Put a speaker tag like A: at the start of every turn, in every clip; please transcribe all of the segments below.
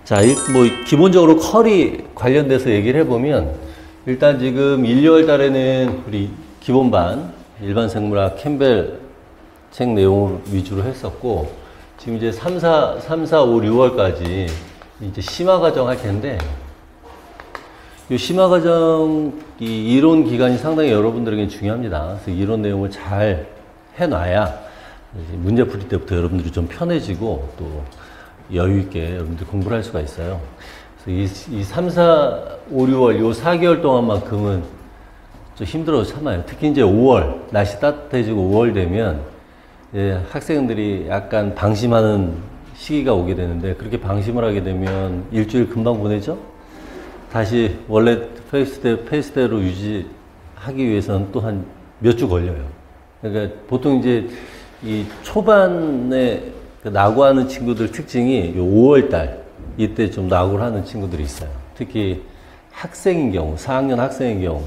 A: 자, 뭐 기본적으로 컬이 관련돼서 얘기를 해보면 일단 지금 1, 2월 달에는 우리 기본반 일반 생물학 캠벨 책 내용을 위주로 했었고 지금 이제 3, 4, 5, 6월까지 이제 심화 과정 할 텐데 이 심화 과정 이 이론 기간이 상당히 여러분들에게 중요합니다. 그래서 이론 내용을 잘 해놔야 문제풀이 때부터 여러분들이 좀 편해지고 또 여유있게 여러분들이 공부를 할 수가 있어요. 그래서 이 3, 4, 5, 6월 요 4개월 동안만큼은 좀 힘들어서 참아요. 특히 이제 5월 날씨 따뜻해지고 5월 되면 학생들이 약간 방심하는 시기가 오게 되는데 그렇게 방심을 하게 되면 일주일 금방 보내죠? 다시 원래 페이스대로 유지하기 위해서는 또 한 몇 주 걸려요. 그러니까 보통 이제 이 초반에 낙오하는 친구들 특징이 5월달 이때 좀 낙오를 하는 친구들이 있어요. 특히 학생인 경우, 4학년 학생인 경우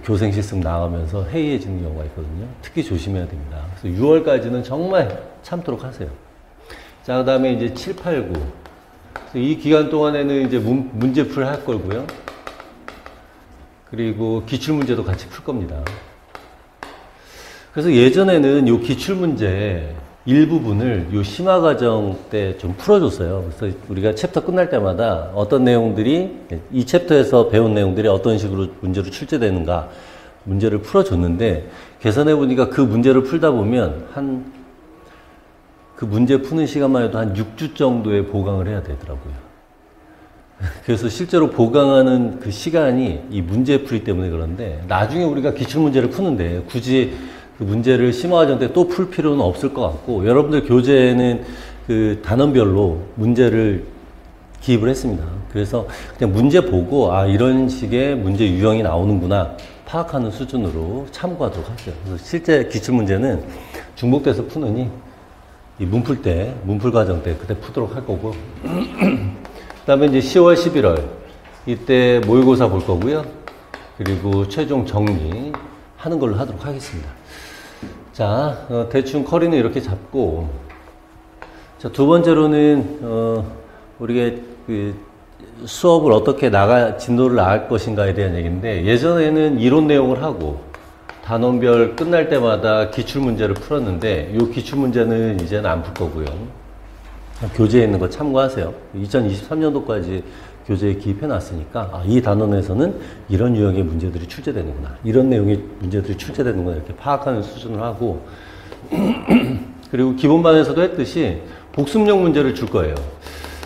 A: 교생 실습 나가면서 해이해지는 경우가 있거든요. 특히 조심해야 됩니다. 그래서 6월까지는 정말 참도록 하세요. 자, 그 다음에 이제 7, 8, 9. 이 기간 동안에는 이제 문제풀 할 거고요. 그리고 기출문제도 같이 풀 겁니다. 그래서 예전에는 이 기출문제 일부분을 이 심화과정 때 좀 풀어줬어요. 그래서 우리가 챕터 끝날 때마다 어떤 내용들이 이 챕터에서 배운 내용들이 어떤 식으로 문제로 출제되는가 문제를 풀어줬는데 계산해 보니까 그 문제를 풀다 보면 그 문제 푸는 시간만 해도 한 6주 정도의 보강을 해야 되더라고요. 그래서 실제로 보강하는 그 시간이 이 문제풀이 때문에 그런데 나중에 우리가 기출문제를 푸는데 굳이 그 문제를 심화과정 때 또 풀 필요는 없을 것 같고 여러분들 교재에는 그 단원별로 문제를 기입을 했습니다. 그래서 그냥 문제 보고 아 이런 식의 문제 유형이 나오는구나 파악하는 수준으로 참고하도록 하죠. 그래서 실제 기출문제는 중복돼서 푸느니 이 문풀 과정 때 그때 푸도록 할 거고 그 다음에 이제 10월, 11월 이때 모의고사 볼 거고요. 그리고 최종 정리 하는 걸로 하도록 하겠습니다. 자, 대충 커리는 이렇게 잡고 자, 두 번째로는 우리가 그 수업을 어떻게 진도를 나갈 것인가에 대한 얘기인데 예전에는 이론 내용을 하고 단원별 끝날 때마다 기출문제를 풀었는데 이 기출문제는 이제는 안 풀 거고요. 교재에 있는 거 참고하세요. 2023년도까지 교재에 기입해 놨으니까 이 단원에서는 이런 유형의 문제들이 출제되는구나. 이런 내용의 문제들이 출제되는구나. 이렇게 파악하는 수준을 하고 그리고 기본반에서도 했듯이 복습용 문제를 줄 거예요.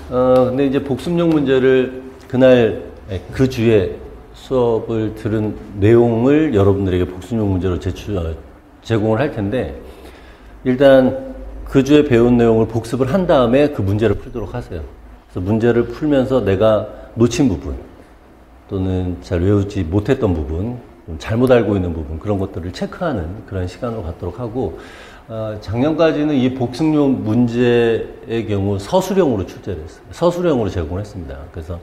A: 근데 이제 복습용 문제를 그날 그 주에 수업을 들은 내용을 여러분들에게 복습용 문제로 제공을 할 텐데 일단 그 주에 배운 내용을 복습을 한 다음에 그 문제를 풀도록 하세요. 그래서 문제를 풀면서 내가 놓친 부분 또는 잘 외우지 못했던 부분 잘못 알고 있는 부분 그런 것들을 체크하는 그런 시간으로 갖도록 하고 작년까지는 이 복습용 문제의 경우 서술형으로 출제를 했어요. 서술형으로 제공을 했습니다. 그래서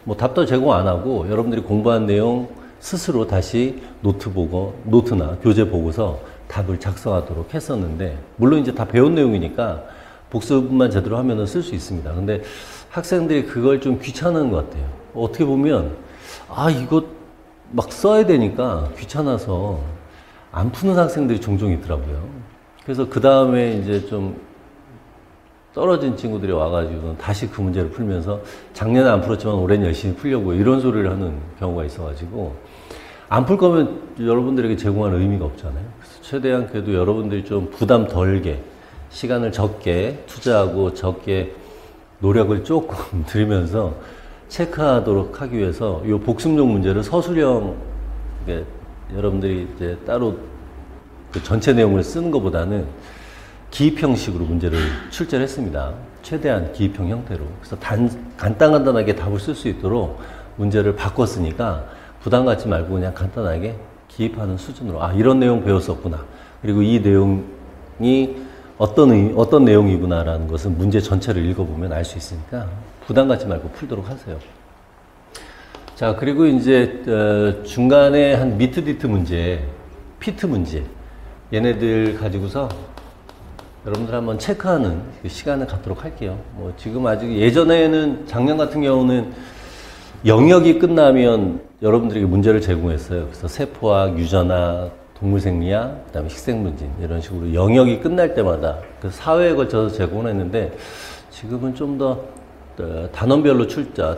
A: 뭐 답도 제공 안 하고 여러분들이 공부한 내용 스스로 다시 노트나 교재 보고서 답을 작성하도록 했었는데 물론 이제 다 배운 내용이니까 복습만 제대로 하면은 쓸 수 있습니다. 근데 학생들이 그걸 좀 귀찮아하는 것 같아요. 어떻게 보면 이거 막 써야 되니까 귀찮아서 안 푸는 학생들이 종종 있더라고요. 그래서 그 다음에 이제 좀 떨어진 친구들이 와가지고 다시 그 문제를 풀면서 작년에 안 풀었지만 올해는 열심히 풀려고 이런 소리를 하는 경우가 있어가지고 안 풀 거면 여러분들에게 제공할 의미가 없잖아요. 그래서 최대한 그래도 여러분들이 좀 부담 덜게 시간을 적게 투자하고 적게 노력을 조금 들이면서 체크하도록 하기 위해서 이 복습용 문제를 서술형 여러분들이 이제 따로 그 전체 내용을 쓰는 것보다는 기입형식으로 문제를 출제를 했습니다. 최대한 기입형 형태로. 그래서 간단하게 답을 쓸 수 있도록 문제를 바꿨으니까 부담 갖지 말고 그냥 간단하게 기입하는 수준으로 이런 내용 배웠었구나. 그리고 이 내용이 어떤 내용이구나라는 것은 문제 전체를 읽어보면 알 수 있으니까 부담 갖지 말고 풀도록 하세요. 자, 그리고 이제 중간에 한 미트디트 문제, 피트 문제 얘네들 가지고서 여러분들 한번 체크하는 그 시간을 갖도록 할게요. 뭐 지금 아직 예전에는 작년 같은 경우는 영역이 끝나면 여러분들에게 문제를 제공했어요. 그래서 세포학, 유전학, 동물생리학, 그다음에 식생문진 이런 식으로 영역이 끝날 때마다 그 사회에 걸쳐서 제공을 했는데 지금은 좀 더 단원별로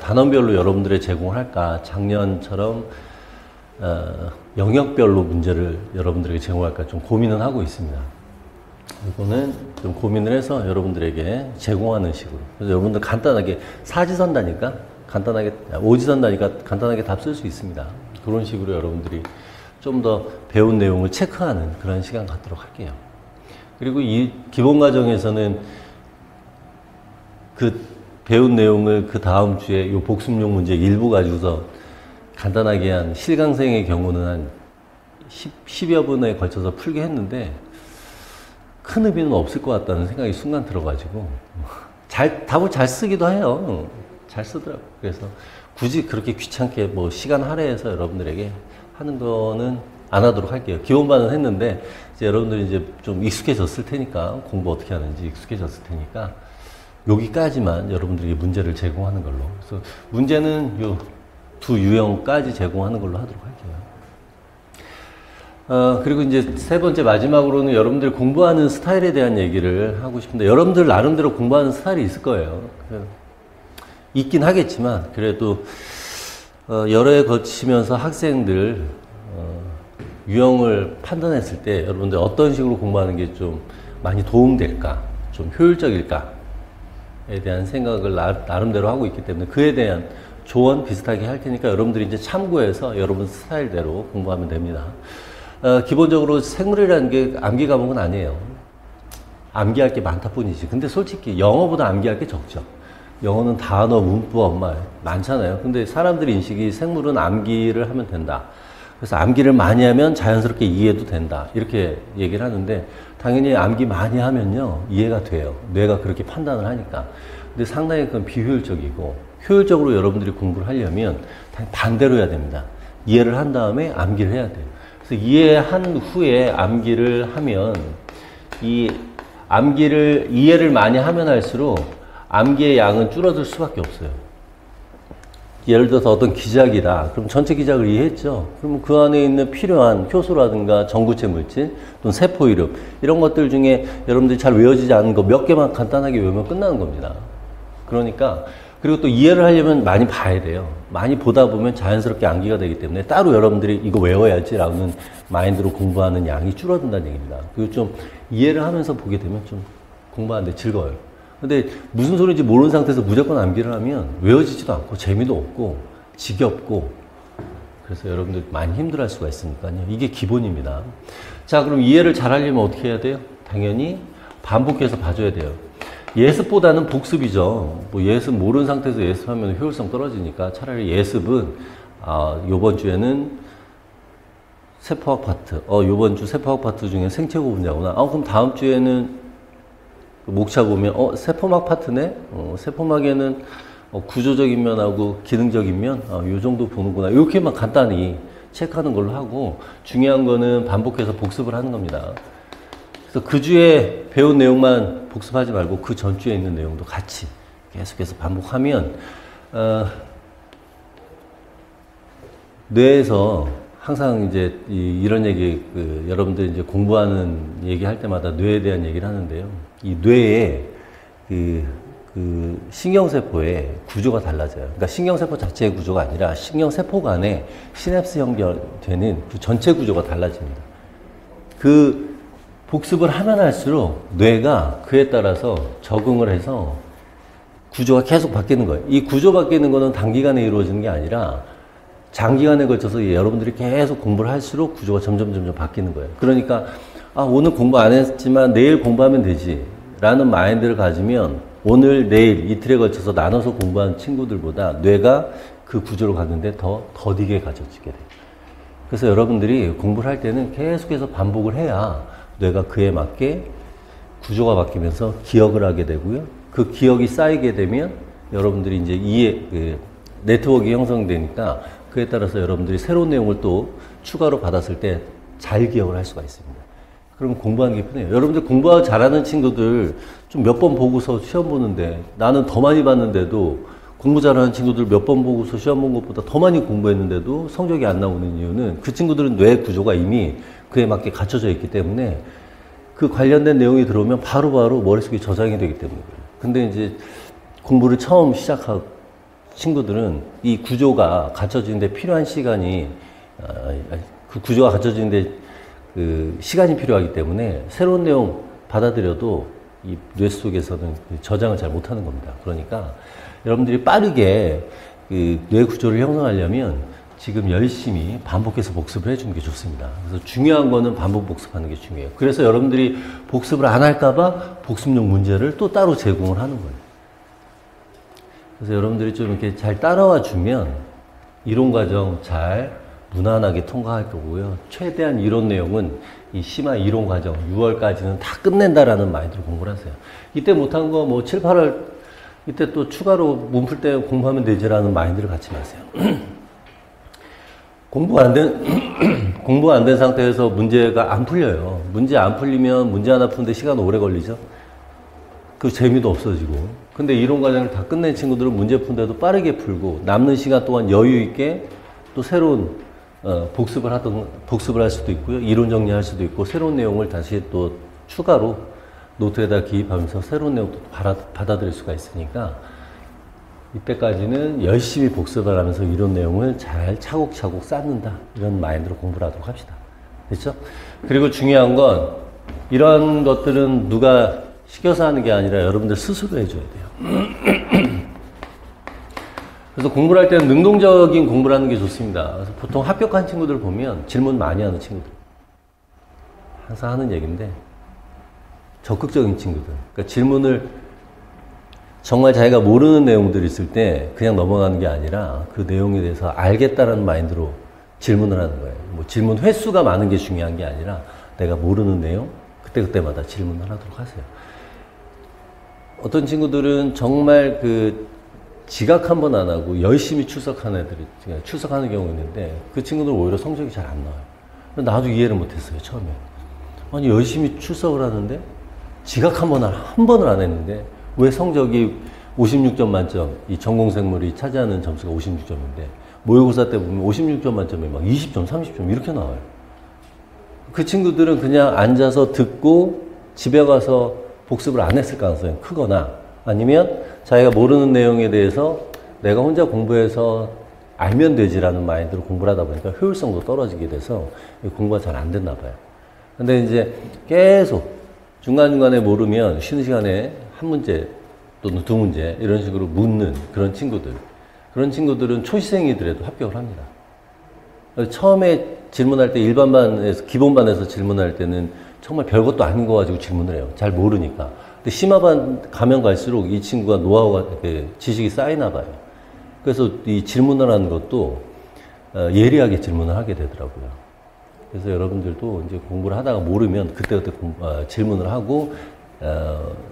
A: 단원별로 여러분들의 제공을 할까? 작년처럼 영역별로 문제를 여러분들에게 제공할까 좀 고민은 하고 있습니다. 이거는 좀 고민을 해서 여러분들에게 제공하는 식으로. 그래서 여러분들 간단하게 사지선다니까 간단하게, 오지선다니까 간단하게 답 쓸 수 있습니다. 그런 식으로 여러분들이 좀 더 배운 내용을 체크하는 그런 시간 갖도록 할게요. 그리고 이 기본 과정에서는 그 배운 내용을 그 다음 주에 요 복습용 문제 일부 가지고서 간단하게 한 실강생의 경우는 한 10여 분에 걸쳐서 풀게 했는데 큰 의미는 없을 것 같다는 생각이 순간 들어가지고 답을 잘 쓰기도 해요. 잘 쓰더라고요. 그래서 굳이 그렇게 귀찮게 뭐 시간 할애해서 여러분들에게 하는 거는 안 하도록 할게요. 기본반은 했는데 이제 여러분들이 이제 좀 익숙해졌을 테니까 공부 어떻게 하는지 익숙해졌을 테니까 여기까지만 여러분들에게 문제를 제공하는 걸로. 그래서 문제는 요 두 유형까지 제공하는 걸로 하도록 할게요. 그리고 이제 세 번째 마지막으로는 여러분들 공부하는 스타일에 대한 얘기를 하고 싶은데 여러분들 나름대로 공부하는 스타일이 있을 거예요. 있긴 하겠지만 그래도 여러 해 거치면서 학생들 유형을 판단했을 때 여러분들 어떤 식으로 공부하는 게 좀 많이 도움될까, 좀 효율적일까에 대한 생각을 나름대로 하고 있기 때문에 그에 대한 조언 비슷하게 할 테니까 여러분들이 이제 참고해서 여러분 스타일대로 공부하면 됩니다. 기본적으로 생물이라는 게 암기 과목은 아니에요. 암기할 게 많다 뿐이지. 근데 솔직히 영어보다 암기할 게 적죠. 영어는 단어, 문법, 말 많잖아요. 근데 사람들의 인식이 생물은 암기를 하면 된다. 그래서 암기를 많이 하면 자연스럽게 이해도 된다. 이렇게 얘기를 하는데 당연히 암기 많이 하면요. 이해가 돼요. 뇌가 그렇게 판단을 하니까. 근데 상당히 그건 비효율적이고 효율적으로 여러분들이 공부를 하려면 반대로 해야 됩니다. 이해를 한 다음에 암기를 해야 돼요. 그래서 이해한 후에 암기를 하면 이해를 많이 하면 할수록 암기의 양은 줄어들 수밖에 없어요. 예를 들어서 어떤 기작이다. 그럼 전체 기작을 이해했죠. 그러면 그 안에 있는 필요한 효소라든가 전구체 물질 또는 세포 이름 이런 것들 중에 여러분들이 잘 외워지지 않은 거 몇 개만 간단하게 외우면 끝나는 겁니다. 그러니까 그리고 또 이해를 하려면 많이 봐야 돼요. 많이 보다 보면 자연스럽게 암기가 되기 때문에 따로 여러분들이 이거 외워야지라는 마인드로 공부하는 양이 줄어든다는 얘기입니다. 그리고 좀 이해를 하면서 보게 되면 좀 공부하는데 즐거워요. 근데 무슨 소리인지 모르는 상태에서 무조건 암기를 하면 외워지지도 않고 재미도 없고 지겹고 그래서 여러분들 많이 힘들어할 수가 있으니까요. 이게 기본입니다. 자, 그럼 이해를 잘 하려면 어떻게 해야 돼요? 당연히 반복해서 봐줘야 돼요. 예습보다는 복습이죠. 뭐 예습 모르는 상태에서 예습하면 효율성 떨어지니까 차라리 예습은 요번 주에는 세포학 파트, 요번 주 세포학 파트 중에 생체고 분야구나. 그럼 다음 주에는 목차 보면 세포막 파트네. 세포막에는 구조적인 면하고 기능적인 면, 요 정도 보는구나. 이렇게만 간단히 체크하는 걸로 하고 중요한 거는 반복해서 복습을 하는 겁니다. 그래서 그 주에 배운 내용만 복습하지 말고 그 전주에 있는 내용도 같이 계속해서 반복하면 뇌에서 항상 이제 이런 얘기 여러분들 이제 공부하는 얘기 할 때마다 뇌에 대한 얘기를 하는데요. 이 뇌에 신경세포의 구조가 달라져요. 그러니까 신경세포 자체의 구조가 아니라 신경세포 간에 시냅스 연결되는 그 전체 구조가 달라집니다. 그 복습을 하면 할수록 뇌가 그에 따라서 적응을 해서 구조가 계속 바뀌는 거예요. 이 구조 바뀌는 거는 단기간에 이루어지는 게 아니라 장기간에 걸쳐서 여러분들이 계속 공부를 할수록 구조가 점점 바뀌는 거예요. 그러니까 오늘 공부 안 했지만 내일 공부하면 되지 라는 마인드를 가지면 오늘, 내일, 이틀에 걸쳐서 나눠서 공부한 친구들보다 뇌가 그 구조로 갔는데 더 더디게 가져지게 돼요. 그래서 여러분들이 공부를 할 때는 계속해서 반복을 해야 뇌가 그에 맞게 구조가 바뀌면서 기억을 하게 되고요. 그 기억이 쌓이게 되면 여러분들이 이제 네트워크 형성되니까 그에 따라서 여러분들이 새로운 내용을 또 추가로 받았을 때 잘 기억을 할 수가 있습니다. 그러면 공부하는 게 편해요. 여러분들 공부 잘하는 친구들 좀 몇 번 보고서 시험 보는데 나는 더 많이 봤는데도 공부 잘하는 친구들 몇 번 보고서 시험 본 것보다 더 많이 공부했는데도 성적이 안 나오는 이유는 그 친구들은 뇌 구조가 이미 그에 맞게 갖춰져 있기 때문에 그 관련된 내용이 들어오면 바로바로 머릿속에 저장이 되기 때문에 그래요. 근데 이제 공부를 처음 시작한 친구들은 이 구조가 갖춰지는데 필요한 시간이 그 구조가 갖춰지는데 그 시간이 필요하기 때문에 새로운 내용 받아들여도 이 뇌 속에서는 저장을 잘 못하는 겁니다. 그러니까 여러분들이 빠르게 그 뇌 구조를 형성하려면 지금 열심히 반복해서 복습을 해주는 게 좋습니다. 그래서 중요한 거는 반복 복습하는 게 중요해요. 그래서 여러분들이 복습을 안 할까봐 복습용 문제를 또 따로 제공을 하는 거예요. 그래서 여러분들이 좀 이렇게 잘 따라와 주면 이론 과정 잘 무난하게 통과할 거고요. 최대한 이론 내용은 이 심화 이론 과정 6월까지는 다 끝낸다라는 마인드로 공부를 하세요. 이때 못한 거 뭐 7, 8월 이때 또 추가로 문풀 때 공부하면 되지라는 마인드를 갖지 마세요. 공부가 안 된 상태에서 문제가 안 풀려요. 문제 안 풀리면 문제 하나 푸는데 시간 오래 걸리죠. 그 재미도 없어지고. 근데 이론 과정을 다 끝낸 친구들은 문제 푼데도 빠르게 풀고 남는 시간 동안 여유 있게 또 새로운 복습을 할 수도 있고요. 이론 정리할 수도 있고 새로운 내용을 다시 또 추가로 노트에다 기입하면서 새로운 내용도 받아들일 수가 있으니까 이때까지는 열심히 복습을 하면서 이론 내용을 잘 차곡차곡 쌓는다. 이런 마인드로 공부를 하도록 합시다. 됐죠? 그리고 중요한 건 이런 것들은 누가 시켜서 하는 게 아니라 여러분들 스스로 해줘야 돼요. 그래서 공부를 할 때는 능동적인 공부를 하는 게 좋습니다. 그래서 보통 합격한 친구들 보면 질문 많이 하는 친구들. 항상 하는 얘기인데 적극적인 친구들. 그러니까 질문을 정말 자기가 모르는 내용들이 있을 때 그냥 넘어가는 게 아니라 그 내용에 대해서 알겠다라는 마인드로 질문을 하는 거예요. 뭐 질문 횟수가 많은 게 중요한 게 아니라 내가 모르는 내용 그때그때마다 질문을 하도록 하세요. 어떤 친구들은 정말 그 지각 한 번 안 하고 열심히 출석하는 경우 있는데 그 친구들은 오히려 성적이 잘 안 나와요. 나도 이해를 못했어요, 처음에. 아니, 열심히 출석을 하는데 지각 한 번을 안 했는데 왜 성적이 56점 만점, 이 전공생물이 차지하는 점수가 56점인데 모의고사 때 보면 56점 만점에 막 20점, 30점 이렇게 나와요. 그 친구들은 그냥 앉아서 듣고 집에 가서 복습을 안 했을 가능성이 크거나 아니면 자기가 모르는 내용에 대해서 내가 혼자 공부해서 알면 되지라는 마인드로 공부를 하다 보니까 효율성도 떨어지게 돼서 공부가 잘 안 됐나 봐요. 근데 이제 계속 중간중간에 모르면 쉬는 시간에 한 문제 또는 두 문제 이런 식으로 묻는 그런 친구들은 초시생이더라도 합격을 합니다. 처음에 질문할 때 일반반에서 기본반에서 질문할 때는 정말 별것도 아닌 거 가지고 질문을 해요. 잘 모르니까. 근데 심화반 가면 갈수록 이 친구가 노하우가 지식이 쌓이나 봐요. 그래서 이 질문을 하는 것도 예리하게 질문을 하게 되더라고요. 그래서 여러분들도 이제 공부를 하다가 모르면 그때그때 질문을 하고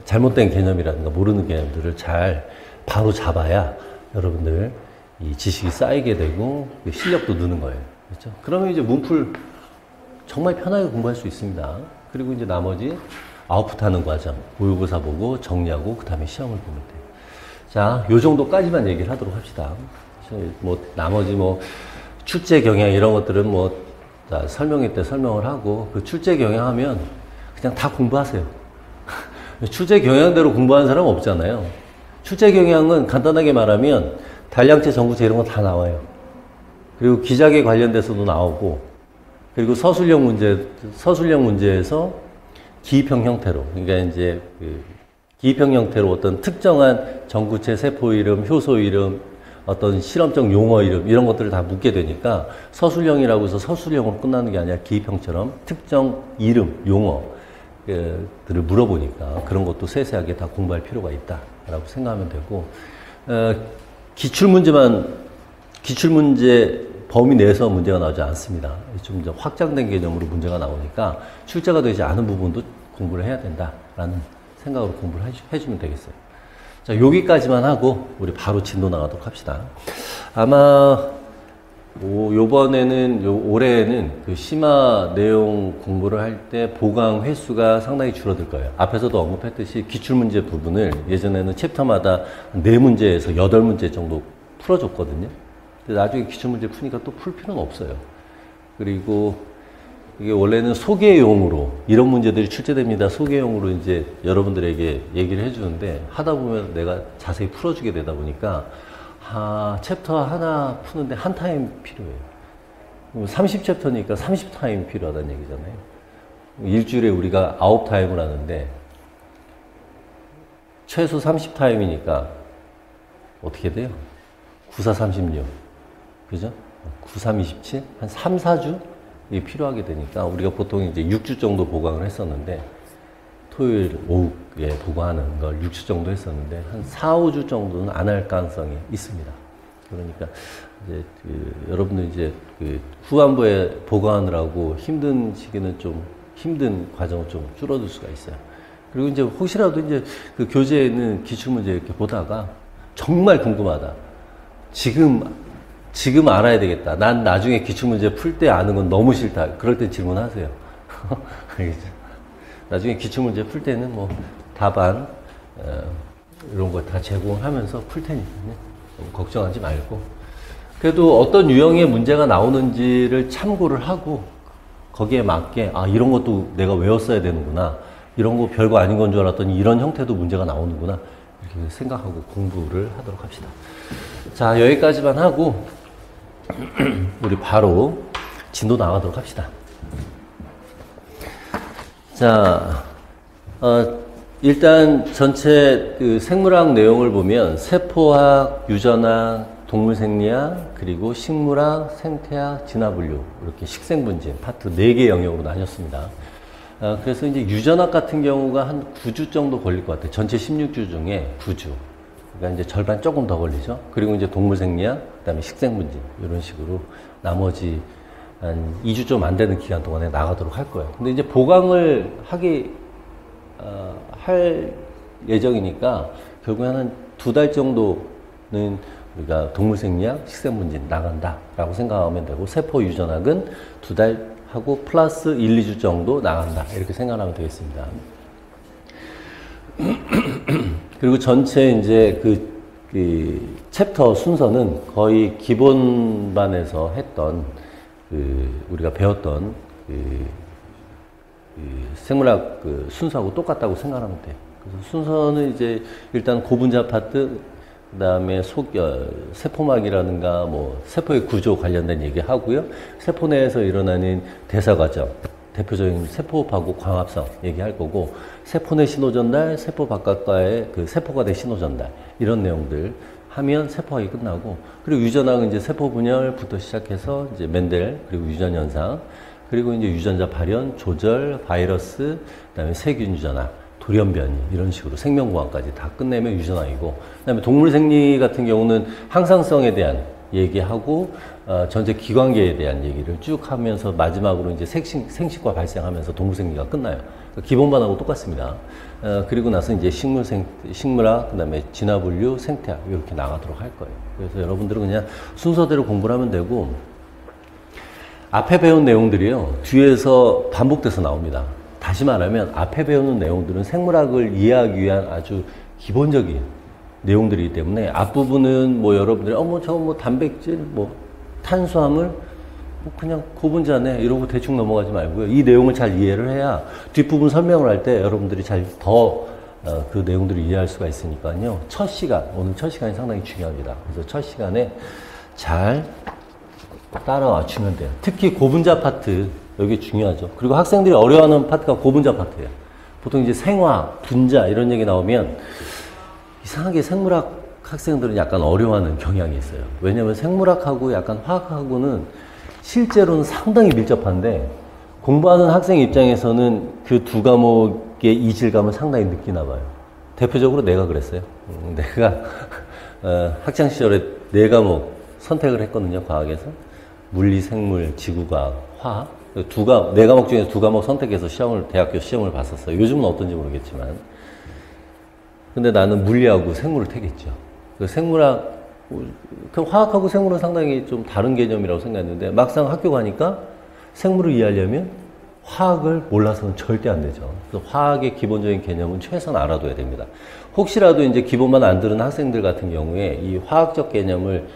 A: 잘못된 개념이라든가 모르는 개념들을 잘 바로 잡아야 여러분들 이 지식이 쌓이게 되고 실력도 느는 거예요. 그렇죠? 그러면 이제 문풀 정말 편하게 공부할 수 있습니다. 그리고 이제 나머지 아웃풋하는 과정, 모의고사 보고 정리하고 그 다음에 시험을 보면 돼요. 자, 요 정도까지만 얘기를 하도록 합시다. 뭐 나머지 뭐 출제 경향 이런 것들은 뭐 설명회 때 설명을 하고 그 출제 경향하면 그냥 다 공부하세요. 출제 경향대로 공부하는 사람 없잖아요. 출제 경향은 간단하게 말하면 단량체, 전구체 이런 거 다 나와요. 그리고 기작에 관련돼서도 나오고 그리고 서술형 문제에서 기입형 형태로 그러니까 이제 그 기입형 형태로 어떤 특정한 전구체, 세포 이름, 효소 이름, 어떤 실험적 용어 이름 이런 것들을 다 묻게 되니까 서술형이라고 해서 서술형으로 끝나는 게 아니라 기입형처럼 특정 이름, 용어들을 물어보니까 그런 것도 세세하게 다 공부할 필요가 있다라고 생각하면 되고 기출문제 범위 내에서 문제가 나오지 않습니다. 좀 확장된 개념으로 문제가 나오니까 출제가 되지 않은 부분도 공부를 해야 된다라는 생각으로 공부를 해주면 되겠어요. 자, 여기까지만 하고 우리 바로 진도 나가도록 합시다. 아마 올해에는 그 심화 내용 공부를 할 때 보강 횟수가 상당히 줄어들 거예요. 앞에서도 언급했듯이 기출문제 부분을 예전에는 챕터마다 4문제에서 8문제 정도 풀어줬거든요. 근데 나중에 기출문제 푸니까 또 풀 필요는 없어요. 그리고 이게 원래는 소개용으로 이런 문제들이 출제됩니다. 소개용으로 이제 여러분들에게 얘기를 해주는데 하다 보면 내가 자세히 풀어주게 되다 보니까 챕터 하나 푸는데 한 타임 필요해요. 30챕터니까 30타임 필요하다는 얘기잖아요. 일주일에 우리가 9타임을 하는데 최소 30타임이니까 어떻게 돼요? 9, 4, 36. 그죠? 9, 3, 27? 한 3, 4주? 이 필요하게 되니까 우리가 보통 이제 6주 정도 보강을 했었는데 토요일 오후에 보강하는 걸 6주 정도 했었는데 한 4, 5주 정도는 안 할 가능성이 있습니다. 그러니까 이제 여러분들 이제 후반부에 보강하느라고 힘든 시기는 좀 힘든 과정을 좀 줄어들 수가 있어요. 그리고 이제 혹시라도 이제 그 교재에 있는 기출문제 이렇게 보다가 정말 궁금하다. 지금 알아야 되겠다. 난 나중에 기출문제 풀 때 아는 건 너무 싫다. 그럴 때 질문하세요. 알겠죠? 나중에 기출문제 풀 때는 뭐 답안 이런 거 다 제공하면서 풀 테니까요. 걱정하지 말고. 그래도 어떤 유형의 문제가 나오는지를 참고를 하고 거기에 맞게 이런 것도 내가 외웠어야 되는구나. 이런 거 별거 아닌 건 줄 알았더니 이런 형태도 문제가 나오는구나. 이렇게 생각하고 공부를 하도록 합시다. 자, 여기까지만 하고 우리 바로 진도 나가도록 합시다. 자, 일단 전체 그 생물학 내용을 보면 세포학, 유전학, 동물생리학, 그리고 식물학, 생태학, 진화분류 이렇게 식생분진 파트 4개 영역으로 나뉘었습니다. 그래서 이제 유전학 같은 경우가 한 9주 정도 걸릴 것 같아요. 전체 16주 중에 9주. 그러니까 이제 절반 조금 더 걸리죠. 그리고 이제 동물생리학, 그다음에 식생분진 이런 식으로 나머지 한 2주 좀 안 되는 기간 동안에 나가도록 할 거예요. 근데 이제 보강을 할 예정이니까 결국에 한 2달 정도는 우리가 동물생리학, 식생분진 나간다라고 생각하면 되고 세포 유전학은 2달 하고 플러스 1, 2주 정도 나간다 이렇게 생각하면 되겠습니다. 그리고 전체 이제 그 챕터 순서는 거의 기본반에서 했던 우리가 배웠던 생물학 순서하고 똑같다고 생각하면 돼요. 그래서 순서는 이제 일단 고분자 파트, 그 다음에 세포막이라든가 뭐 세포의 구조 관련된 얘기 하고요. 세포 내에서 일어나는 대사 과정, 대표적인 세포호흡하고 광합성 얘기할 거고, 세포 내 신호전달, 세포 바깥과의 그 세포가 된 신호전달 이런 내용들 하면 세포학이 끝나고, 그리고 유전학은 이제 세포 분열부터 시작해서 이제 멘델, 그리고 유전 현상, 그리고 이제 유전자 발현, 조절, 바이러스, 그다음에 세균 유전학, 돌연 변이 이런 식으로 생명공학까지 다 끝내면 유전학이고, 그다음에 동물 생리 같은 경우는 항상성에 대한 얘기하고 전체 기관계에 대한 얘기를 쭉 하면서 마지막으로 이제 생식과 발생하면서 동물 생리가 끝나요. 기본반하고 똑같습니다. 그리고 나서 이제 식물학, 그다음에 진화분류, 생태학 이렇게 나가도록 할 거예요. 그래서 여러분들은 그냥 순서대로 공부를 하면 되고, 앞에 배운 내용들이요 뒤에서 반복돼서 나옵니다. 다시 말하면 앞에 배우는 내용들은 생물학을 이해하기 위한 아주 기본적인 내용들이기 때문에 앞부분은 뭐 여러분들이 저거 뭐 단백질, 뭐 탄수화물, 뭐 그냥 고분자네 이러고 대충 넘어가지 말고요. 이 내용을 잘 이해를 해야 뒷부분 설명을 할 때 여러분들이 잘 그 내용들을 이해할 수가 있으니까요. 오늘 첫 시간이 상당히 중요합니다. 그래서 첫 시간에 잘 따라와 주면 돼요. 특히 고분자 파트 여기 중요하죠. 그리고 학생들이 어려워하는 파트가 고분자 파트예요. 보통 이제 생화, 분자 이런 얘기 나오면 이상하게 생물학 학생들은 약간 어려워하는 경향이 있어요. 왜냐하면 생물학하고 약간 화학하고는 실제로는 상당히 밀접한데 공부하는 학생 입장에서는 그 두 과목의 이질감을 상당히 느끼나 봐요. 대표적으로 내가 그랬어요. 내가 학창 시절에 4과목 선택을 했거든요. 과학에서. 물리, 생물, 지구과학, 화학. 4과목 중에서 2과목 선택해서 대학교 시험을 봤었어요. 요즘은 어떤지 모르겠지만. 근데 나는 물리하고 생물을 택했죠. 그 생물학 그 화학하고 생물은 상당히 좀 다른 개념이라고 생각했는데 막상 학교 가니까 생물을 이해하려면 화학을 몰라서는 절대 안 되죠. 그래서 화학의 기본적인 개념은 최소한 알아둬야 됩니다. 혹시라도 이제 기본만 안 들은 학생들 같은 경우에 이 화학적 개념을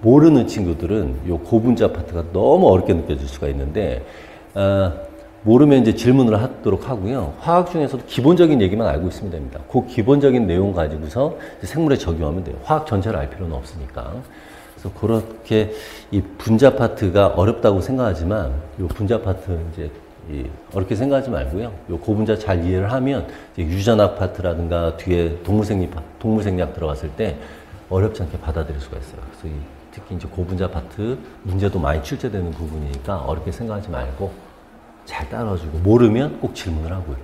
A: 모르는 친구들은 요 고분자 파트가 너무 어렵게 느껴질 수가 있는데, 모르면 이제 질문을 하도록 하고요. 화학 중에서도 기본적인 얘기만 알고 있으면 됩니다. 그 기본적인 내용 가지고서 생물에 적용하면 돼요. 화학 전체를 알 필요는 없으니까. 그래서 그렇게 이 분자 파트가 어렵다고 생각하지만, 요 분자 파트 이제 어렵게 생각하지 말고요. 요 고분자 잘 이해를 하면 이제 유전학 파트라든가 뒤에 동물생리학 들어갔을 때 어렵지 않게 받아들일 수가 있어요. 그래서 특히 이제 고분자 파트 문제도 많이 출제되는 부분이니까 어렵게 생각하지 말고 잘 따라주고 모르면 꼭 질문을 하고요.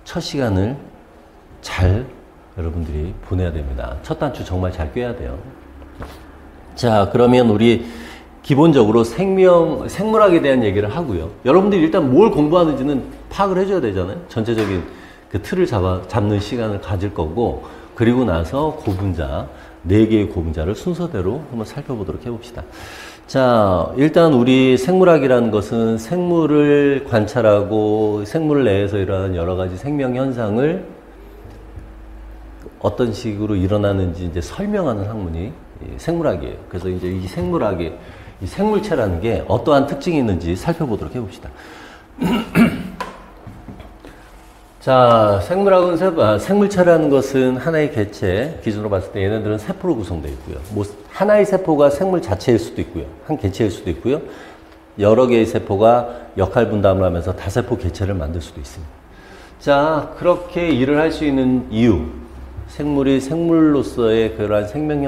A: 첫 시간을 잘 여러분들이 보내야 됩니다. 첫 단추 정말 잘 꿰야 돼요. 자, 그러면 우리 기본적으로 생물학에 대한 얘기를 하고요. 여러분들이 일단 뭘 공부하는지는 파악을 해줘야 되잖아요. 전체적인 그 틀을 잡는 시간을 가질 거고, 그리고 나서 고분자, 4개의 고분자를 순서대로 한번 살펴보도록 해봅시다. 자, 일단 우리 생물학이라는 것은 생물을 관찰하고 생물 내에서 일어나는 여러 가지 생명 현상을 어떤 식으로 일어나는지 이제 설명하는 학문이 생물학이에요. 그래서 이제 이 생물학의 이 생물체라는 게 어떠한 특징이 있는지 살펴보도록 해봅시다. 자, 생물체라는 것은 하나의 개체, 기준으로 봤을 때 얘네들은 세포로 구성되어 있고요. 뭐, 하나의 세포가 생물 자체일 수도 있고요. 한 개체일 수도 있고요. 여러 개의 세포가 역할 분담을 하면서 다세포 개체를 만들 수도 있습니다. 자, 그렇게 일을 할 수 있는 이유, 생물이 생물로서의 그러한 생명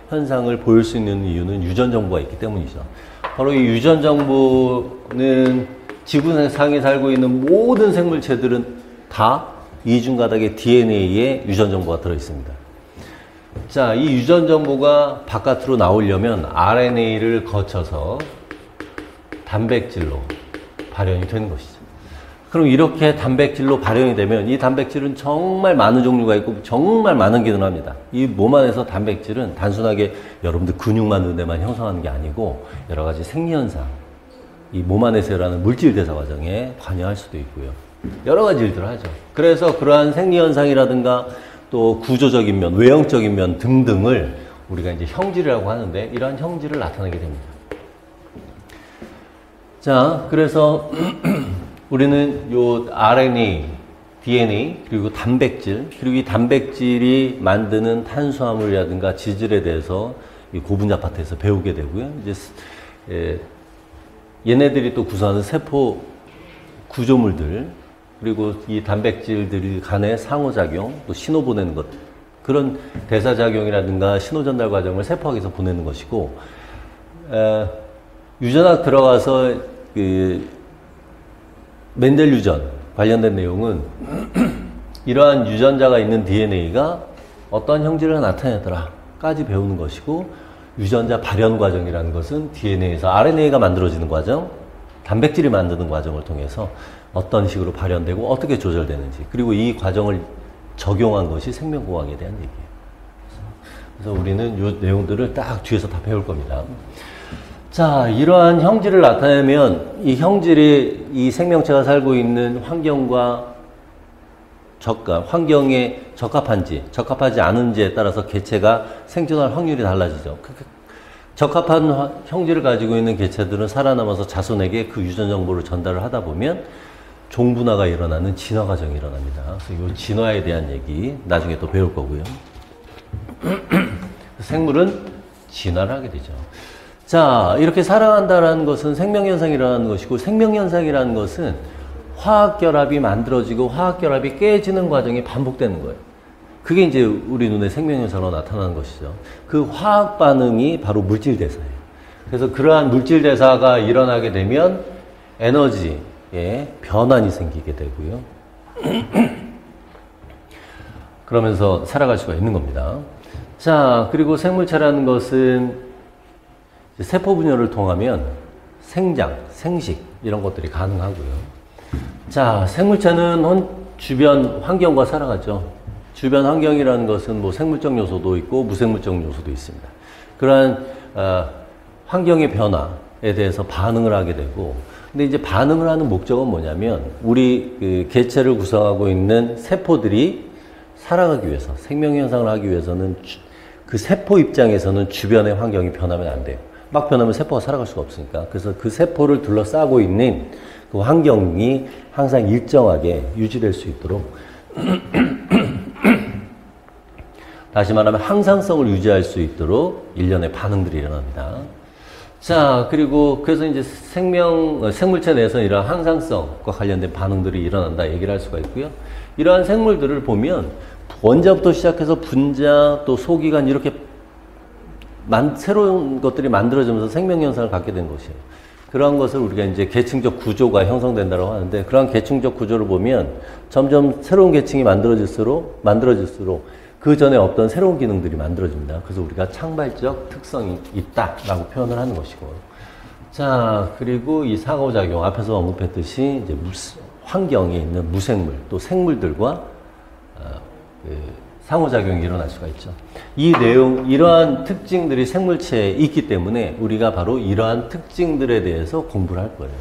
A: 현상을 보일 수 있는 이유는 유전 정보가 있기 때문이죠. 바로 이 유전 정보는 지구상에 살고 있는 모든 생물체들은 다 이중 가닥의 DNA에 유전 정보가 들어 있습니다. 자, 이 유전 정보가 바깥으로 나오려면 RNA를 거쳐서 단백질로 발현이 되는 것이죠. 그럼 이렇게 단백질로 발현이 되면 이 단백질은 정말 많은 종류가 있고 정말 많은 기능을 합니다. 이 몸 안에서 단백질은 단순하게 여러분들 근육 만드는 데만 형성하는 게 아니고 여러 가지 생리현상, 이 몸 안에서 일어나는 물질 대사 과정에 관여할 수도 있고요. 여러 가지 일들을 하죠. 그래서 그러한 생리현상이라든가 또 구조적인 면, 외형적인 면 등등을 우리가 이제 형질이라고 하는데 이러한 형질을 나타내게 됩니다. 자, 그래서 우리는 요 RNA, DNA, 그리고 단백질, 그리고 이 단백질이 만드는 탄수화물이라든가 지질에 대해서 이 고분자 파트에서 배우게 되고요. 이제 얘네들이 또 구성하는 세포 구조물들, 그리고 이 단백질들이 간의 상호작용, 또 신호 보내는 것, 그런 대사작용이라든가 신호 전달 과정을 세포학에서 보내는 것이고, 유전학 들어가서 멘델 유전 관련된 내용은 이러한 유전자가 있는 DNA가 어떤 형질을 나타내더라까지 배우는 것이고, 유전자 발현 과정이라는 것은 DNA에서 RNA가 만들어지는 과정, 단백질이 만드는 과정을 통해서 어떤 식으로 발현되고 어떻게 조절되는지, 그리고 이 과정을 적용한 것이 생명공학에 대한 얘기예요. 그래서 우리는 이 내용들을 딱 뒤에서 다 배울 겁니다. 자, 이러한 형질을 나타내면 이 형질이 이 생명체가 살고 있는 환경과 환경에 적합한지, 적합하지 않은지에 따라서 개체가 생존할 확률이 달라지죠. 적합한 형질을 가지고 있는 개체들은 살아남아서 자손에게 그 유전 정보를 전달을 하다 보면 종분화가 일어나는 진화 과정이 일어납니다. 그래서 이 진화에 대한 얘기 나중에 또 배울 거고요. 생물은 진화를 하게 되죠. 자, 이렇게 살아간다는 것은 생명현상이라는 것이고, 생명현상이라는 것은 화학결합이 만들어지고 화학결합이 깨지는 과정이 반복되는 거예요. 그게 이제 우리 눈에 생명현상으로 나타나는 것이죠. 그 화학 반응이 바로 물질대사예요. 그래서 그러한 물질대사가 일어나게 되면 에너지에 변환이 생기게 되고요. 그러면서 살아갈 수가 있는 겁니다. 자, 그리고 생물체라는 것은 세포 분열을 통하면 생장, 생식 이런 것들이 가능하고요. 자, 생물체는 주변 환경과 살아가죠. 주변 환경이라는 것은 뭐 생물적 요소도 있고 무생물적 요소도 있습니다. 그러한 환경의 변화에 대해서 반응을 하게 되고, 근데 이제 반응을 하는 목적은 뭐냐면 우리 그 개체를 구성하고 있는 세포들이 살아가기 위해서, 생명 현상을 하기 위해서는 그 세포 입장에서는 주변의 환경이 변하면 안 돼요. 막 변하면 세포가 살아갈 수가 없으니까. 그래서 그 세포를 둘러싸고 있는 그 환경이 항상 일정하게 유지될 수 있도록 다시 말하면 항상성을 유지할 수 있도록 일련의 반응들이 일어납니다. 자, 그리고 그래서 이제 생물체 내에서 이러한 항상성과 관련된 반응들이 일어난다 얘기를 할 수가 있고요. 이러한 생물들을 보면 원자부터 시작해서 분자 또 소기관 이렇게 새로운 것들이 만들어지면서 생명 현상을 갖게 된 것이에요. 그러한 것을 우리가 이제 계층적 구조가 형성된다고 하는데, 그러한 계층적 구조를 보면 점점 새로운 계층이 만들어질수록 그 전에 없던 새로운 기능들이 만들어집니다. 그래서 우리가 창발적 특성이 있다라고 표현을 하는 것이고. 자, 그리고 이 상호작용, 앞에서 언급했듯이 이제 환경에 있는 무생물 또 생물들과 상호작용이 일어날 수가 있죠. 이러한 특징들이 생물체에 있기 때문에 우리가 바로 이러한 특징들에 대해서 공부를 할 거예요.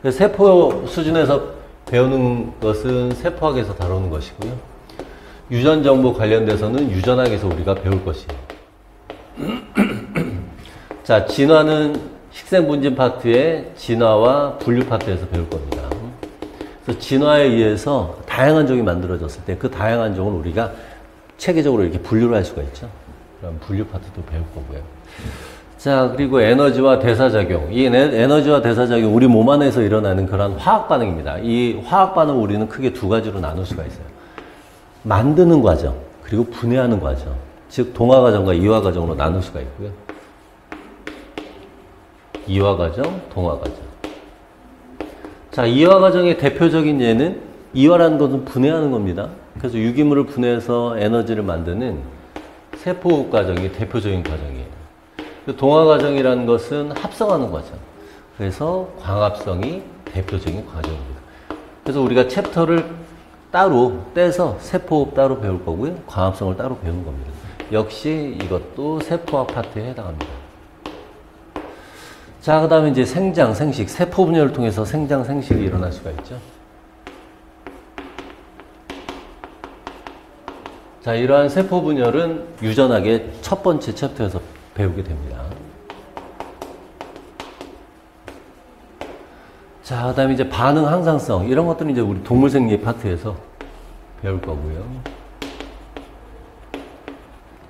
A: 그래서 세포 수준에서 배우는 것은 세포학에서 다루는 것이고요. 유전 정보 관련돼서는 유전학에서 우리가 배울 것이에요. 자, 진화는 식생분진 파트의 진화와 분류 파트에서 배울 겁니다. 그래서 진화에 의해서 다양한 종이 만들어졌을 때 그 다양한 종을 우리가 체계적으로 이렇게 분류를 할 수가 있죠. 그럼 분류 파트도 배울 거고요. 자, 그리고 에너지와 대사작용. 이 에너지와 대사작용, 우리 몸 안에서 일어나는 그런 화학 반응입니다. 이 화학 반응을 우리는 크게 두 가지로 나눌 수가 있어요. 만드는 과정, 그리고 분해하는 과정. 즉, 동화 과정과 이화 과정으로 나눌 수가 있고요. 이화 과정, 동화 과정. 자, 이화 과정의 대표적인 예는, 이화라는 것은 분해하는 겁니다. 그래서 유기물을 분해해서 에너지를 만드는 세포 과정이 대표적인 과정이에요. 동화 과정이라는 것은 합성하는 과정. 그래서 광합성이 대표적인 과정입니다. 그래서 우리가 챕터를 따로 떼서 세포호흡 따로 배울 거고요. 광합성을 따로 배우는 겁니다. 역시 이것도 세포학 파트에 해당합니다. 자, 그 다음에 이제 생장, 생식, 세포 분열을 통해서 생장, 생식이 일어날 수가 있죠. 자, 이러한 세포 분열은 유전학의 첫 번째 챕터에서 배우게 됩니다. 자, 그 다음에 이제 반응 항상성. 이런 것들은 이제 우리 동물생리 파트에서 배울 거고요.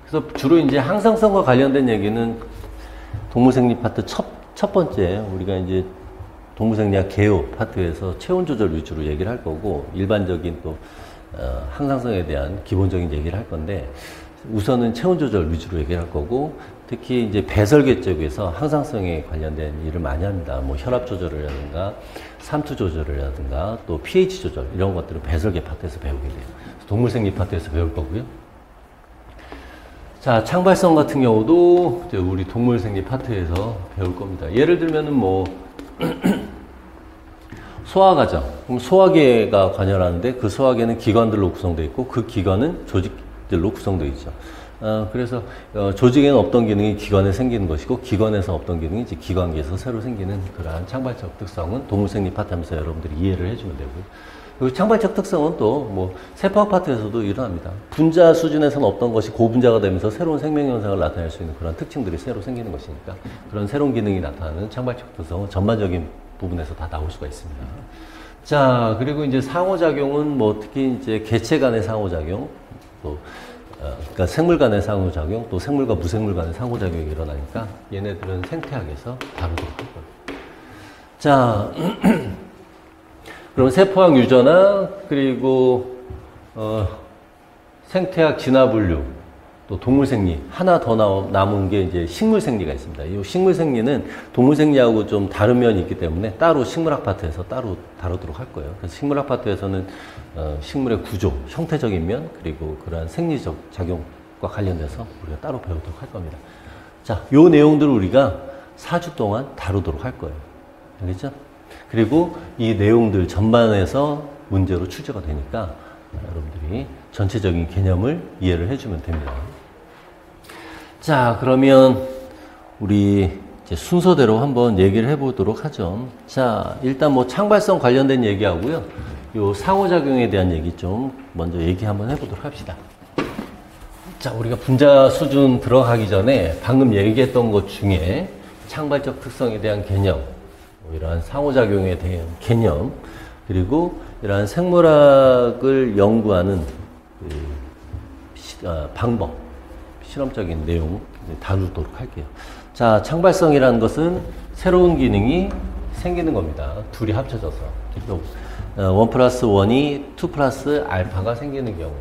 A: 그래서 주로 이제 항상성과 관련된 얘기는 동물생리 파트 첫 번째, 우리가 이제 동물생리학 개요 파트에서 체온 조절 위주로 얘기를 할 거고, 일반적인 또 항상성에 대한 기본적인 얘기를 할 건데, 우선은 체온 조절 위주로 얘기를 할 거고, 특히 이제 배설계 쪽에서 항상성에 관련된 일을 많이 합니다. 뭐 혈압 조절이라든가 삼투 조절이라든가 또 pH 조절, 이런 것들은 배설계 파트에서 배우게 돼요. 동물생리 파트에서 배울 거고요. 자, 창발성 같은 경우도 이제 우리 동물생리 파트에서 배울 겁니다. 예를 들면은 뭐 소화과정, 그럼 소화계가 관여하는데 그 소화계는 기관들로 구성되어 있고 그 기관은 조직들로 구성되어 있죠. 그래서 조직에는 없던 기능이 기관에 생기는 것이고, 기관에서 없던 기능이 이제 기관계에서 새로 생기는 그러한 창발적 특성은 동물생리 파트 하면서 여러분들이 이해를 해주면 되고요. 그리고 창발적 특성은 또 뭐 세포학 파트에서도 일어납니다. 분자 수준에서는 없던 것이 고분자가 되면서 새로운 생명 현상을 나타낼 수 있는 그런 특징들이 새로 생기는 것이니까, 그런 새로운 기능이 나타나는 창발적 특성은 전반적인 부분에서 다 나올 수가 있습니다. 자, 그리고 이제 상호작용은 뭐 특히 이제 개체 간의 상호작용, 또 그러니까 생물 간의 상호작용, 또 생물과 무생물 간의 상호작용이 일어나니까 얘네들은 생태학에서 다루도록 할 거예요. 자, 그럼 세포학 유전학, 그리고 생태학 진화분류, 또 동물생리, 하나 더 남은 게 이제 식물생리가 있습니다. 이 식물생리는 동물생리하고 좀 다른 면이 있기 때문에 따로 식물학 파트에서 따로 다루도록 할 거예요. 그래서 식물학 파트에서는 식물의 구조, 형태적인 면, 그리고 그러한 생리적 작용과 관련돼서 우리가 따로 배우도록 할 겁니다. 자, 요 내용들을 우리가 4주 동안 다루도록 할 거예요. 알겠죠? 그리고 이 내용들 전반에서 문제로 출제가 되니까 여러분들이 전체적인 개념을 이해를 해주면 됩니다. 자, 그러면 우리 이제 순서대로 한번 얘기를 해보도록 하죠. 자, 일단 뭐 창발성 관련된 얘기하고요. 요 상호작용에 대한 얘기 좀 먼저 얘기 한번 해보도록 합시다. 자, 우리가 분자 수준 들어가기 전에 방금 얘기했던 것 중에 창발적 특성에 대한 개념, 뭐 이러한 상호작용에 대한 개념, 그리고 이러한 생물학을 연구하는 방법, 실험적인 내용 다루도록 할게요. 자, 창발성이라는 것은 새로운 기능이 생기는 겁니다. 둘이 합쳐져서. 1 플러스 1이 2 플러스 알파가 생기는 경우.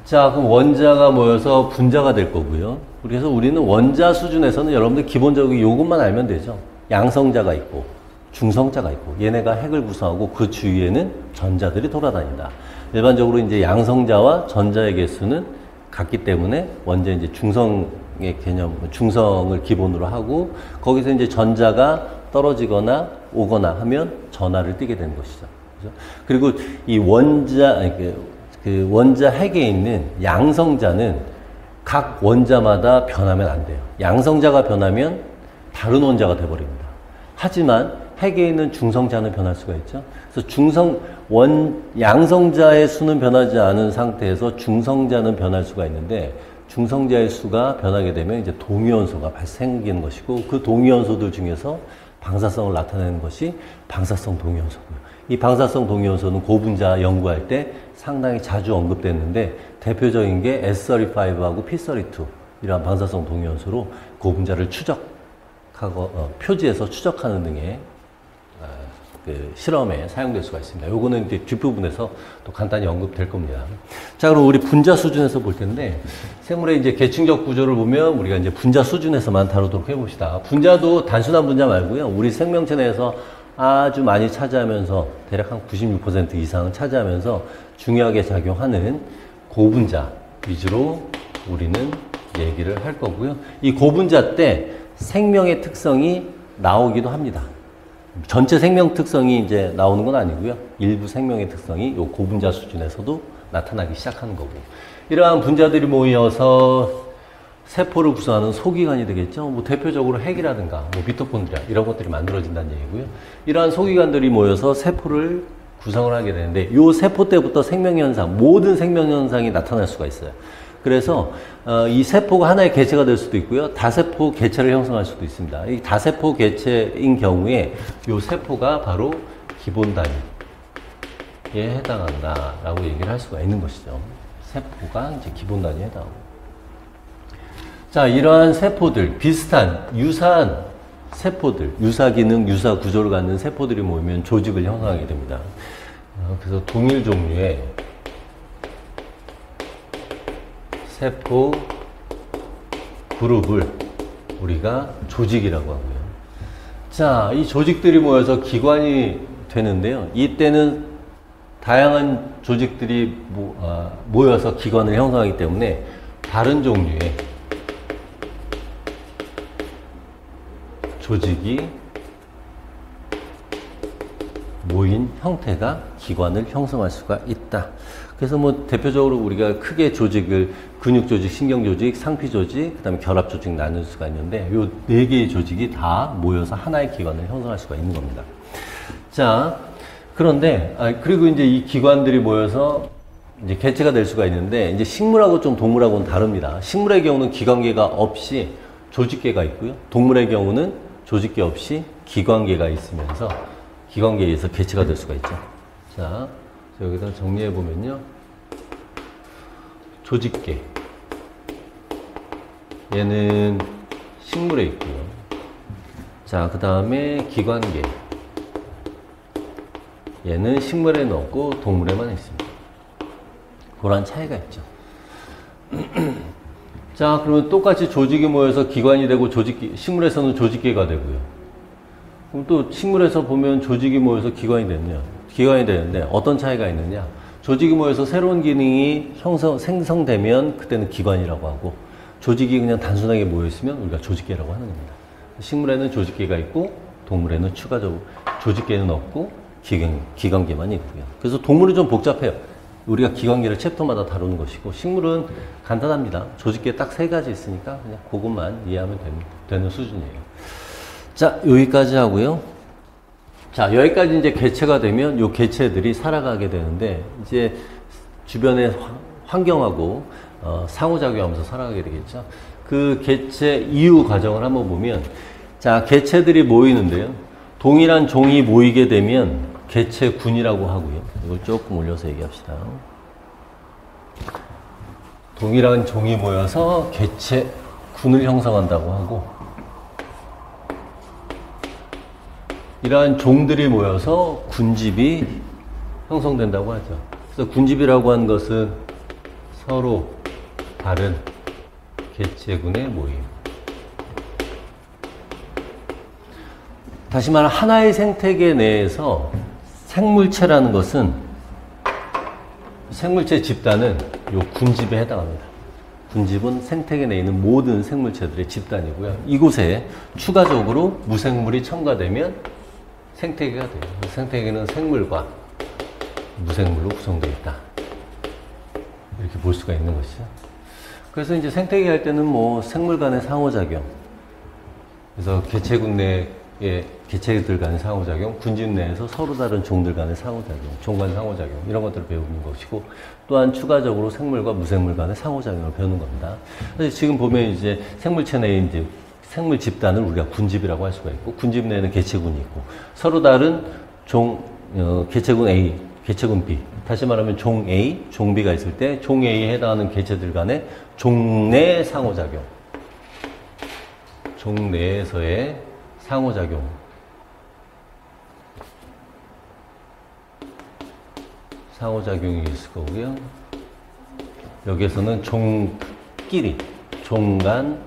A: 자, 그럼 원자가 모여서 분자가 될 거고요. 그래서 우리는 원자 수준에서는 여러분들 기본적으로 이것만 알면 되죠. 양성자가 있고 중성자가 있고 얘네가 핵을 구성하고 그 주위에는 전자들이 돌아다닌다. 일반적으로 이제 양성자와 전자의 개수는 같기 때문에 먼저 이제 중성의 개념, 중성을 기본으로 하고 거기서 이제 전자가 떨어지거나 오거나 하면 전하를 띠게 되는 것이죠. 그렇죠? 그리고 이 원자, 그 원자 핵에 있는 양성자는 각 원자마다 변하면 안 돼요. 양성자가 변하면 다른 원자가 돼버립니다. 하지만 핵에 있는 중성자는 변할 수가 있죠. 그래서 양성자의 수는 변하지 않은 상태에서 중성자는 변할 수가 있는데 중성자의 수가 변하게 되면 이제 동위원소가 발생하는 것이고 그 동위원소들 중에서 방사성을 나타내는 것이 방사성 동위원소고요. 이 방사성 동위원소는 고분자 연구할 때 상당히 자주 언급됐는데 대표적인 게 S35하고 P32 이러한 방사성 동위원소로 고분자를 추적하고 표지에서 추적하는 등의 그 실험에 사용될 수가 있습니다. 요거는 이제 뒷부분에서 또 간단히 언급될 겁니다. 자, 그럼 우리 분자 수준에서 볼 텐데, 생물의 이제 계층적 구조를 보면 우리가 이제 분자 수준에서만 다루도록 해봅시다. 분자도 단순한 분자 말고요. 우리 생명체 내에서 아주 많이 차지하면서, 대략 한 96% 이상을 차지하면서 중요하게 작용하는 고분자 위주로 우리는 얘기를 할 거고요. 이 고분자 때 생명의 특성이 나오기도 합니다. 전체 생명 특성이 이제 나오는 건 아니고요. 일부 생명의 특성이 요 고분자 수준에서도 나타나기 시작하는 거고. 이러한 분자들이 모여서 세포를 구성하는 소기관이 되겠죠. 뭐 대표적으로 핵이라든가 뭐 미토콘드리아 이런 것들이 만들어진다는 얘기고요. 이러한 소기관들이 모여서 세포를 구성을 하게 되는데 요 세포 때부터 생명현상, 모든 생명현상이 나타날 수가 있어요. 그래서 이 세포가 하나의 개체가 될 수도 있고요. 다세포 개체를 형성할 수도 있습니다. 이 다세포 개체인 경우에 이 세포가 바로 기본 단위에 해당한다라고 얘기를 할 수가 있는 것이죠. 세포가 이제 기본 단위에 해당하고. 자, 이러한 세포들, 비슷한, 유사한 세포들, 유사 기능, 유사 구조를 갖는 세포들이 모이면 조직을 형성하게 됩니다. 그래서 동일 종류의 세포 그룹을 우리가 조직이라고 하고요. 자, 이 조직들이 모여서 기관이 되는데요. 이때는 다양한 조직들이 모여서 기관을 형성하기 때문에 다른 종류의 조직이 모인 형태가 기관을 형성할 수가 있다. 그래서 뭐 대표적으로 우리가 크게 조직을 근육 조직, 신경 조직, 상피 조직, 그다음에 결합 조직 나눌 수가 있는데 요 네 개의 조직이 다 모여서 하나의 기관을 형성할 수가 있는 겁니다. 자, 그런데 그리고 이제 이 기관들이 모여서 이제 개체가 될 수가 있는데 이제 식물하고 좀 동물하고는 다릅니다. 식물의 경우는 기관계가 없이 조직계가 있고요. 동물의 경우는 조직계 없이 기관계가 있으면서 기관계에 의해서 개체가 될 수가 있죠. 자, 여기다 정리해 보면요. 조직계. 얘는 식물에 있고요. 자, 그 다음에 기관계. 얘는 식물에는 없고 동물에만 있습니다. 그런 차이가 있죠. 자, 그러면 똑같이 조직이 모여서 기관이 되고 식물에서는 조직계가 되고요. 그럼 또 식물에서 보면 조직이 모여서 기관이 되는데 어떤 차이가 있느냐? 조직이 모여서 새로운 기능이 생성되면 그때는 기관이라고 하고 조직이 그냥 단순하게 모여있으면 우리가 조직계라고 하는 겁니다. 식물에는 조직계가 있고 동물에는 추가적으로 조직계는 없고 기관계만 있고요. 그래서 동물은 좀 복잡해요. 우리가 기관계를 챕터마다 다루는 것이고, 식물은 간단합니다. 조직계 딱 3가지 있으니까 그냥 그것만 이해하면 되는 수준이에요. 자, 여기까지 하고요. 자, 여기까지 이제 개체가 되면 요 개체들이 살아가게 되는데, 이제 주변의 환경하고 상호작용하면서 살아가게 되겠죠. 그 개체 이후 과정을 한번 보면, 자, 개체들이 모이는데요. 동일한 종이 모이게 되면 개체군이라고 하고요. 이걸 조금 올려서 얘기합시다. 동일한 종이 모여서 개체군을 형성한다고 하고, 이러한 종들이 모여서 군집이 형성된다고 하죠. 그래서 군집이라고 하는 것은 서로 다른 개체군의 모임. 다시 말하면 하나의 생태계 내에서 생물체라는 것은, 생물체 집단은 요 군집에 해당합니다. 군집은 생태계 내에 있는 모든 생물체들의 집단이고요. 이곳에 추가적으로 무생물이 첨가되면 생태계가 돼요. 생태계는 생물과 무생물로 구성되어 있다. 이렇게 볼 수가 있는 것이죠. 그래서 이제 생태계 할 때는 뭐 생물 간의 상호작용, 그래서 개체군 내의 개체들 간의 상호작용, 군집 내에서 서로 다른 종들 간의 상호작용, 종 간 상호작용, 이런 것들을 배우는 것이고, 또한 추가적으로 생물과 무생물 간의 상호작용을 배우는 겁니다. 그래서 지금 보면 이제 생물체 내에 이제 생물 집단을 우리가 군집이라고 할 수가 있고, 군집 내에는 개체군이 있고, 서로 다른 개체군 A, 개체군 B, 다시 말하면 종 A, 종 B가 있을 때 종 A에 해당하는 개체들 간의 종 내 상호작용, 종 내에서의 상호작용, 상호작용이 있을 거고요. 여기에서는 종끼리, 종 간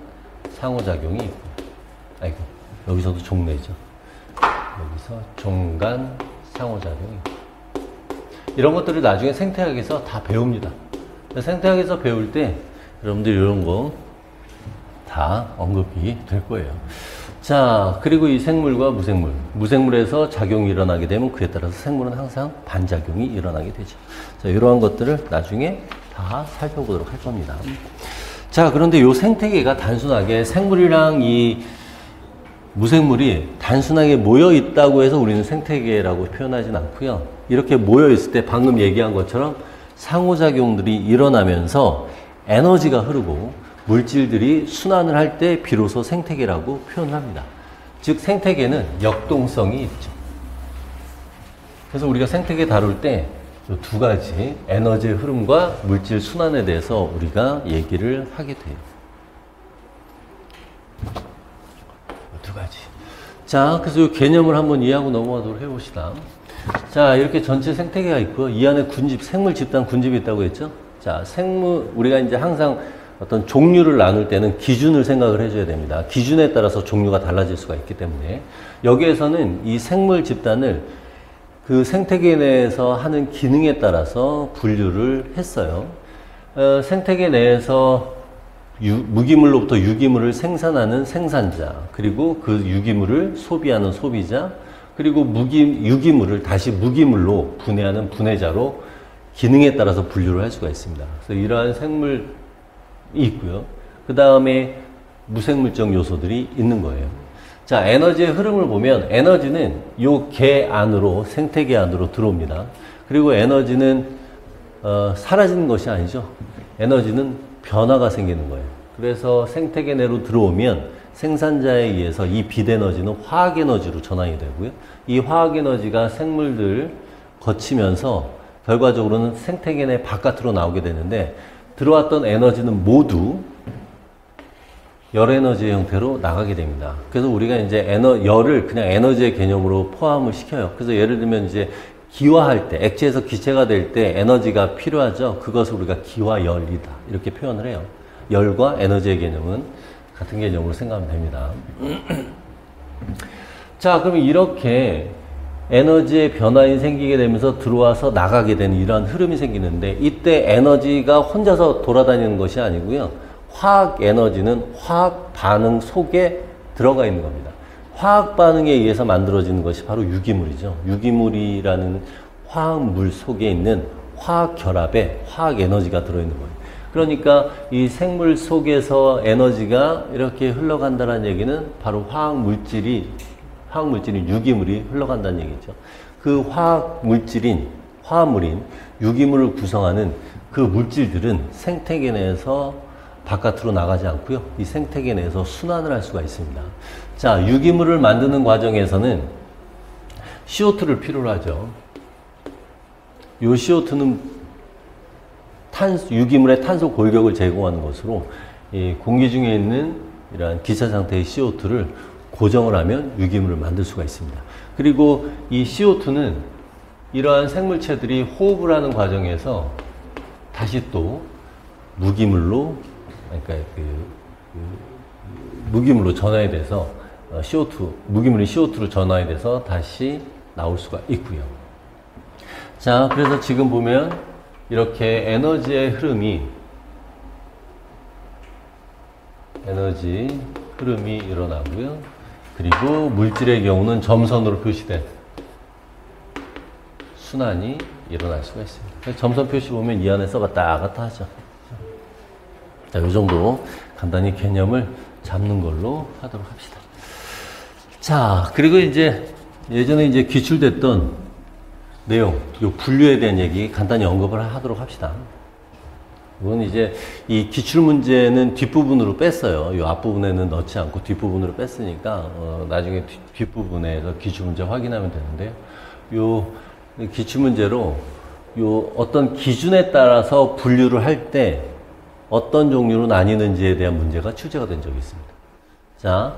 A: 상호작용이 있고, 아이고, 여기서도 종내죠. 여기서 종 간 상호작용이 있고. 이런 것들을 나중에 생태학에서 다 배웁니다. 생태학에서 배울 때 여러분들 이런 거 다 언급이 될 거예요. 자, 그리고 이 생물과 무생물, 무생물에서 작용이 일어나게 되면 그에 따라서 생물은 항상 반작용이 일어나게 되죠. 자, 이러한 것들을 나중에 다 살펴보도록 할 겁니다. 자, 그런데 이 생태계가 단순하게 생물이랑 이 무생물이 단순하게 모여 있다고 해서 우리는 생태계라고 표현하진 않고요. 이렇게 모여 있을 때 방금 얘기한 것처럼 상호작용들이 일어나면서 에너지가 흐르고 물질들이 순환을 할 때 비로소 생태계라고 표현합니다. 즉 생태계는 역동성이 있죠. 그래서 우리가 생태계 다룰 때 이 2가지 에너지의 흐름과 물질 순환에 대해서 우리가 얘기를 하게 돼요. 2가지. 자, 그래서 이 개념을 한번 이해하고 넘어가도록 해봅시다. 자, 이렇게 전체 생태계가 있고요. 이 안에 군집, 생물 집단 군집이 있다고 했죠. 자, 우리가 이제 항상 어떤 종류를 나눌 때는 기준을 생각을 해줘야 됩니다. 기준에 따라서 종류가 달라질 수가 있기 때문에 여기에서는 이 생물 집단을 그 생태계 내에서 하는 기능에 따라서 분류를 했어요. 생태계 내에서 무기물로부터 유기물을 생산하는 생산자, 그리고 그 유기물을 소비하는 소비자, 그리고 유기물을 다시 무기물로 분해하는 분해자로 기능에 따라서 분류를 할 수가 있습니다. 그래서 이러한 생물이 있고요. 그 다음에 무생물적 요소들이 있는 거예요. 자, 에너지의 흐름을 보면 에너지는 요 개 안으로, 생태계 안으로 들어옵니다. 그리고 에너지는 사라지는 것이 아니죠. 에너지는 변화가 생기는 거예요. 그래서 생태계 내로 들어오면 생산자에 의해서 이 빛에너지는 화학에너지로 전환이 되고요. 이 화학에너지가 생물들 거치면서 결과적으로는 생태계 내 바깥으로 나오게 되는데, 들어왔던 에너지는 모두 열에너지의 형태로 나가게 됩니다. 그래서 우리가 이제 열을 그냥 에너지의 개념으로 포함을 시켜요. 그래서 예를 들면 이제 기화할 때, 액체에서 기체가 될 때 에너지가 필요하죠. 그것을 우리가 기화열이다, 이렇게 표현을 해요. 열과 에너지의 개념은 같은 개념으로 생각하면 됩니다. 자, 그럼 이렇게 에너지의 변화가 생기게 되면서 들어와서 나가게 되는 이러한 흐름이 생기는데, 이때 에너지가 혼자서 돌아다니는 것이 아니고요. 화학 에너지는 화학 반응 속에 들어가 있는 겁니다. 화학 반응에 의해서 만들어지는 것이 바로 유기물이죠. 유기물이라는 화학물 속에 있는 화학 결합에 화학 에너지가 들어있는 거예요. 그러니까 이 생물 속에서 에너지가 이렇게 흘러간다는 얘기는 바로 화학물질인 유기물이 흘러간다는 얘기죠. 그 화합물인 유기물을 구성하는 그 물질들은 생태계 내에서 바깥으로 나가지 않고요. 이 생태계 내에서 순환을 할 수가 있습니다. 자, 유기물을 만드는 과정에서는 CO2를 필요로 하죠. 이 CO2는 유기물의 탄소 골격을 제공하는 것으로 이 공기 중에 있는 이러한 기차 상태의 CO2를 고정을 하면 유기물을 만들 수가 있습니다. 그리고 이 CO2는 이러한 생물체들이 호흡을 하는 과정에서 다시 또 무기물로, 그러니까 무기물로 전환이 돼서 무기물이 CO2로 전환이 돼서 다시 나올 수가 있고요. 자, 그래서 지금 보면 이렇게 에너지 흐름이 일어나고요. 그리고 물질의 경우는 점선으로 표시된 순환이 일어날 수가 있습니다. 점선 표시 보면 이 안에서 왔다 갔다 하죠. 자, 이 정도 간단히 개념을 잡는 걸로 하도록 합시다. 자, 그리고 이제 예전에 이제 기출됐던 내용, 요 분류에 대한 얘기 간단히 언급을 하도록 합시다. 이건 이제 이 기출 문제는 뒷부분으로 뺐어요. 요 앞부분에는 넣지 않고 뒷부분으로 뺐으니까 나중에 뒷부분에서 기출 문제 확인하면 되는데요. 요 기출 문제로 요 어떤 기준에 따라서 분류를 할 때 어떤 종류로 나뉘는지에 대한 문제가 출제가 된 적이 있습니다. 자,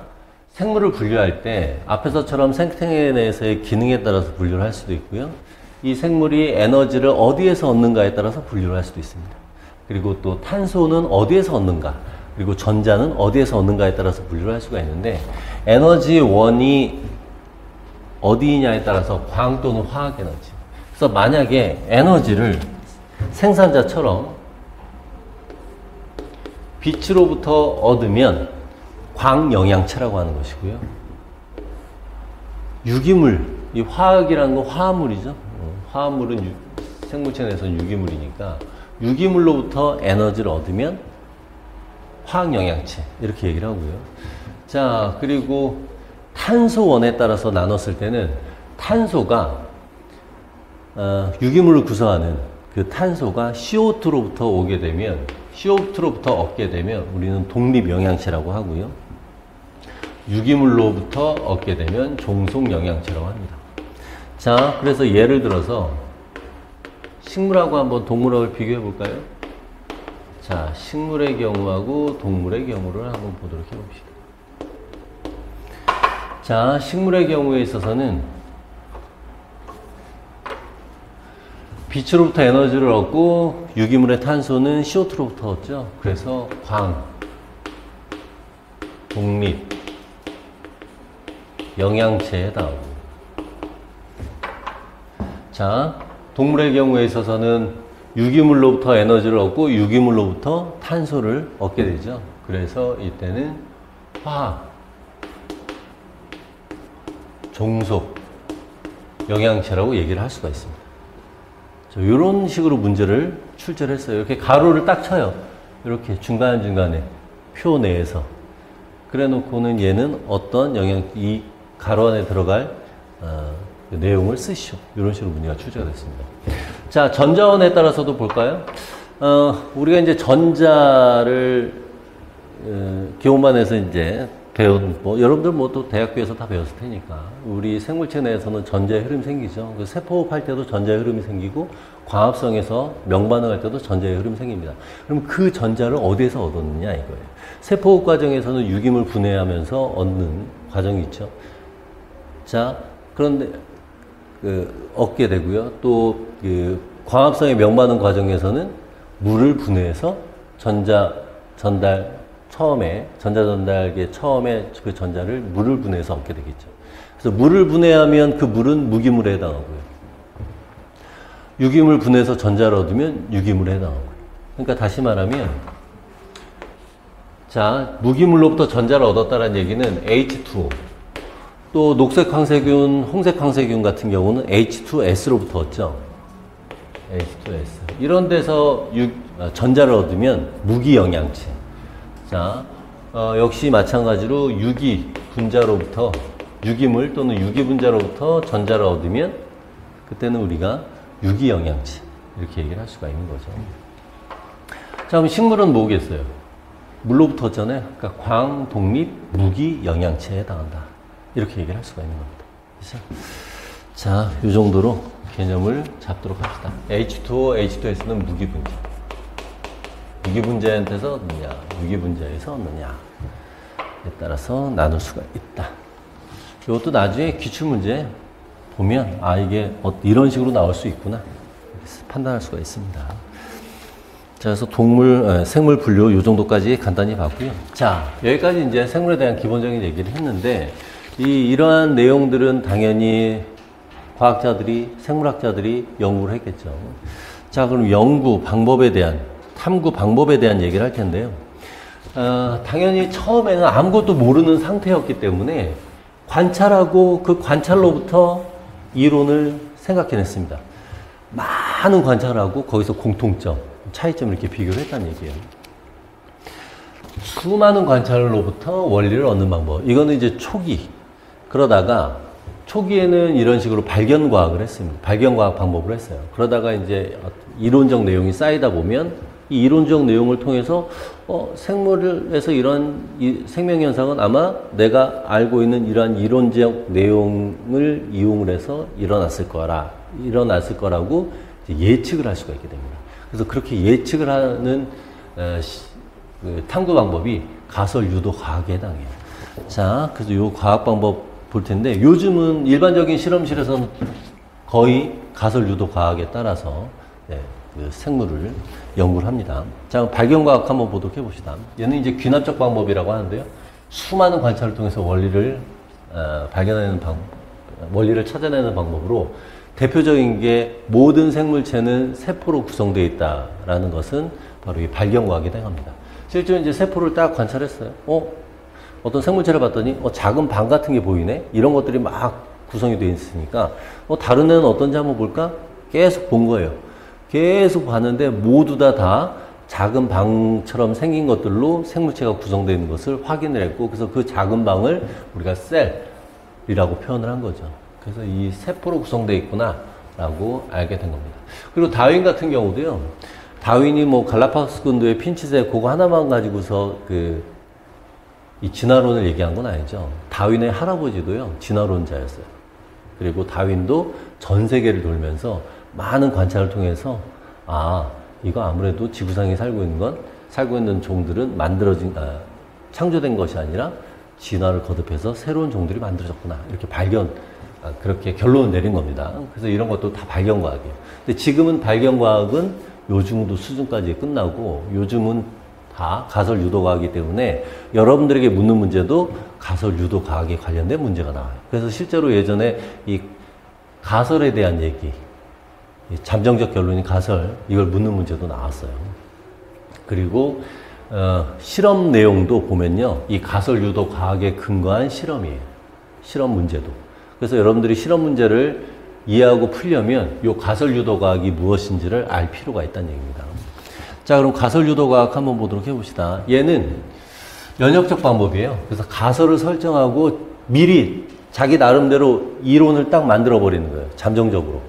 A: 생물을 분류할 때 앞에서처럼 생태계 내에서의 기능에 따라서 분류를 할 수도 있고요. 이 생물이 에너지를 어디에서 얻는가에 따라서 분류를 할 수도 있습니다. 그리고 또 탄소는 어디에서 얻는가, 그리고 전자는 어디에서 얻는가에 따라서 분류를 할 수가 있는데, 에너지 원이 어디냐에 따라서 광 또는 화학 에너지. 그래서 만약에 에너지를 생산자처럼 빛으로부터 얻으면 광영양체라고 하는 것이고요. 유기물, 이 화학이라는 건 화합물이죠. 화합물은 생물체 내에서는 유기물이니까 유기물로부터 에너지를 얻으면 화학영양체 이렇게 얘기를 하고요. 자, 그리고 탄소원에 따라서 나눴을 때는 탄소가 유기물을 구성하는 그 탄소가 CO2로부터 오게 되면 CO2로부터 얻게 되면 우리는 독립영양체라고 하고요. 유기물로부터 얻게 되면 종속영양체라고 합니다. 자, 그래서 예를 들어서 식물하고 한번 동물하고 비교해 볼까요? 자, 식물의 경우하고 동물의 경우를 한번 보도록 해봅시다. 자, 식물의 경우에 있어서는 빛으로부터 에너지를 얻고 유기물의 탄소는 CO2로부터 얻죠. 그래서 광, 독립, 영양체에 해당하고. 자, 동물의 경우에 있어서는 유기물로부터 에너지를 얻고 유기물로부터 탄소를 얻게 되죠. 그래서 이때는 화학, 종속, 영양체라고 얘기를 할 수가 있습니다. 이런 식으로 문제를 출제를 했어요. 이렇게 가로를 딱 쳐요. 이렇게 중간중간에 표 내에서. 그래 놓고는 얘는 어떤 이 가로 안에 들어갈 내용을 쓰시오. 이런 식으로 문제가 출제가 됐습니다. 자, 전자원에 따라서도 볼까요? 우리가 이제 전자를 기호만에서 이제 배운, 여러분들 또 대학교에서 다 배웠을 테니까. 우리 생물체 내에서는 전자의 흐름이 생기죠. 세포호흡할 때도 전자의 흐름이 생기고, 광합성에서 명반응할 때도 전자의 흐름이 생깁니다. 그럼 그 전자를 어디에서 얻었느냐 이거예요. 세포호흡 과정에서는 유기물 분해하면서 얻는 과정이 있죠. 자, 그런데, 얻게 되고요. 또, 광합성의 명반응 과정에서는 물을 분해해서 전자 전달기의 처음에 그 전자를 물을 분해해서 얻게 되겠죠. 그래서 물을 분해하면 그 물은 무기물에 해당하고요. 유기물 분해해서 전자를 얻으면 유기물에 해당하고요. 그러니까 다시 말하면, 자, 무기물로부터 전자를 얻었다는 얘기는 H2O. 또 녹색 황세균, 홍색 황세균 같은 경우는 H2S로부터 얻죠. H2S. 이런 데서 전자를 얻으면 무기영양체. 자, 역시 마찬가지로 유기 분자로부터, 유기물 또는 유기 분자로부터 전자를 얻으면 그때는 우리가 유기영양체. 이렇게 얘기를 할 수가 있는 거죠. 자, 그럼 식물은 뭐겠어요? 물로부터 얻잖아요. 그러니까 광, 독립, 무기, 영양체에 해당한다. 이렇게 얘기를 할 수가 있는 겁니다. 그렇죠? 자, 이 정도로 개념을 잡도록 합시다. H2O, H2S는 무기분자. 무기분자에서 얻느냐, 유기분자에서 얻느냐에 따라서 나눌 수가 있다. 이것도 나중에 기출문제 보면, 아, 이게 이런 식으로 나올 수 있구나. 판단할 수가 있습니다. 자, 그래서 생물 분류 이 정도까지 간단히 봤고요. 자, 여기까지 이제 생물에 대한 기본적인 얘기를 했는데, 이러한 내용들은 당연히 과학자들이, 생물학자들이 연구를 했겠죠. 자, 그럼 연구 방법에 대한, 탐구 방법에 대한 얘기를 할 텐데요. 당연히 처음에는 아무것도 모르는 상태였기 때문에 관찰하고 그 관찰로부터 이론을 생각해냈습니다. 많은 관찰하고 거기서 공통점, 차이점을 이렇게 비교를 했다는 얘기예요. 수많은 관찰로부터 원리를 얻는 방법. 이거는 이제 초기. 그러다가 초기에는 이런 식으로 발견과학을 했습니다. 발견과학 방법을 했어요. 그러다가 이제 이론적 내용이 쌓이다 보면 이 이론적 내용을 통해서 생물에서 이런 생명현상은 아마 내가 알고 있는 이러한 이론적 내용을 이용을 해서 일어났을 거라고 예측을 할 수가 있게 됩니다. 그래서 그렇게 예측을 하는 그 탐구 방법이 가설 유도 과학에 해당해요. 자, 그래서 이 과학 방법 볼 텐데, 요즘은 일반적인 실험실에서는 거의 가설 유도 과학에 따라서 그 생물을 연구를 합니다. 자, 발견과학 한번 보도록 해봅시다. 얘는 이제 귀납적 방법이라고 하는데요. 수많은 관찰을 통해서 원리를 원리를 찾아내는 방법으로 대표적인 게 모든 생물체는 세포로 구성되어 있다라는 것은 바로 이 발견과학에 해당합니다. 실제로 이제 세포를 딱 관찰했어요. 어떤 생물체를 봤더니 작은 방 같은 게 보이네? 이런 것들이 막 구성이 되어 있으니까 다른 애는 어떤지 한번 볼까? 계속 본 거예요. 계속 봤는데 모두 다 작은 방처럼 생긴 것들로 생물체가 구성되어 있는 것을 확인을 했고, 그래서 그 작은 방을 우리가 셀이라고 표현을 한 거죠. 그래서 이 세포로 구성되어 있구나 라고 알게 된 겁니다. 그리고 다윈 같은 경우도요. 다윈이 뭐 갈라파고스 군도의 핀치새 그거 하나만 가지고서 이 진화론을 얘기한 건 아니죠. 다윈의 할아버지도요, 진화론자였어요. 그리고 다윈도 전 세계를 돌면서 많은 관찰을 통해서, 이거 아무래도 지구상에 살고 있는 종들은 창조된 것이 아니라 진화를 거듭해서 새로운 종들이 만들어졌구나. 이렇게 그렇게 결론을 내린 겁니다. 그래서 이런 것도 다 발견과학이에요. 근데 지금은 발견과학은 요 정도 수준까지 끝나고, 요즘은 다 가설 유도과학이기 때문에 여러분들에게 묻는 문제도 가설 유도과학에 관련된 문제가 나와요. 그래서 실제로 예전에 이 가설에 대한 얘기, 잠정적 결론인 가설, 이걸 묻는 문제도 나왔어요. 그리고 실험 내용도 보면요, 이 가설 유도과학에 근거한 실험이에요. 실험 문제도. 그래서 여러분들이 실험 문제를 이해하고 풀려면 이 가설 유도과학이 무엇인지를 알 필요가 있다는 얘기입니다. 자, 그럼 가설 유도과학 한번 보도록 해봅시다. 얘는 연역적 방법이에요. 그래서 가설을 설정하고 미리 자기 나름대로 이론을 딱 만들어 버리는 거예요. 잠정적으로.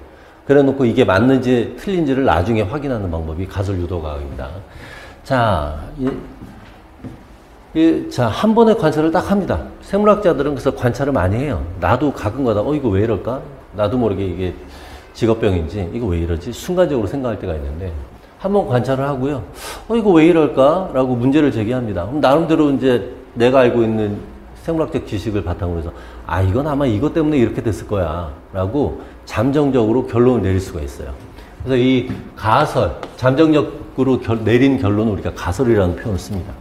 A: 그래 놓고 이게 맞는지 틀린지를 나중에 확인하는 방법이 가설 유도과학입니다. 자, 한 번에 관찰을 딱 합니다. 생물학자들은 그래서 관찰을 많이 해요. 나도 가끔가다 이거 왜 이럴까? 나도 모르게 이게 직업병인지 이거 왜 이러지? 순간적으로 생각할 때가 있는데, 한번 관찰을 하고요. 이거 왜 이럴까? 라고 문제를 제기합니다. 그럼 나름대로 이제 내가 알고 있는 생물학적 지식을 바탕으로 해서, 이건 아마 이것 때문에 이렇게 됐을 거야. 라고 잠정적으로 결론을 내릴 수가 있어요. 그래서 이 가설, 잠정적으로 내린 결론을 우리가 가설이라는 표현을 씁니다.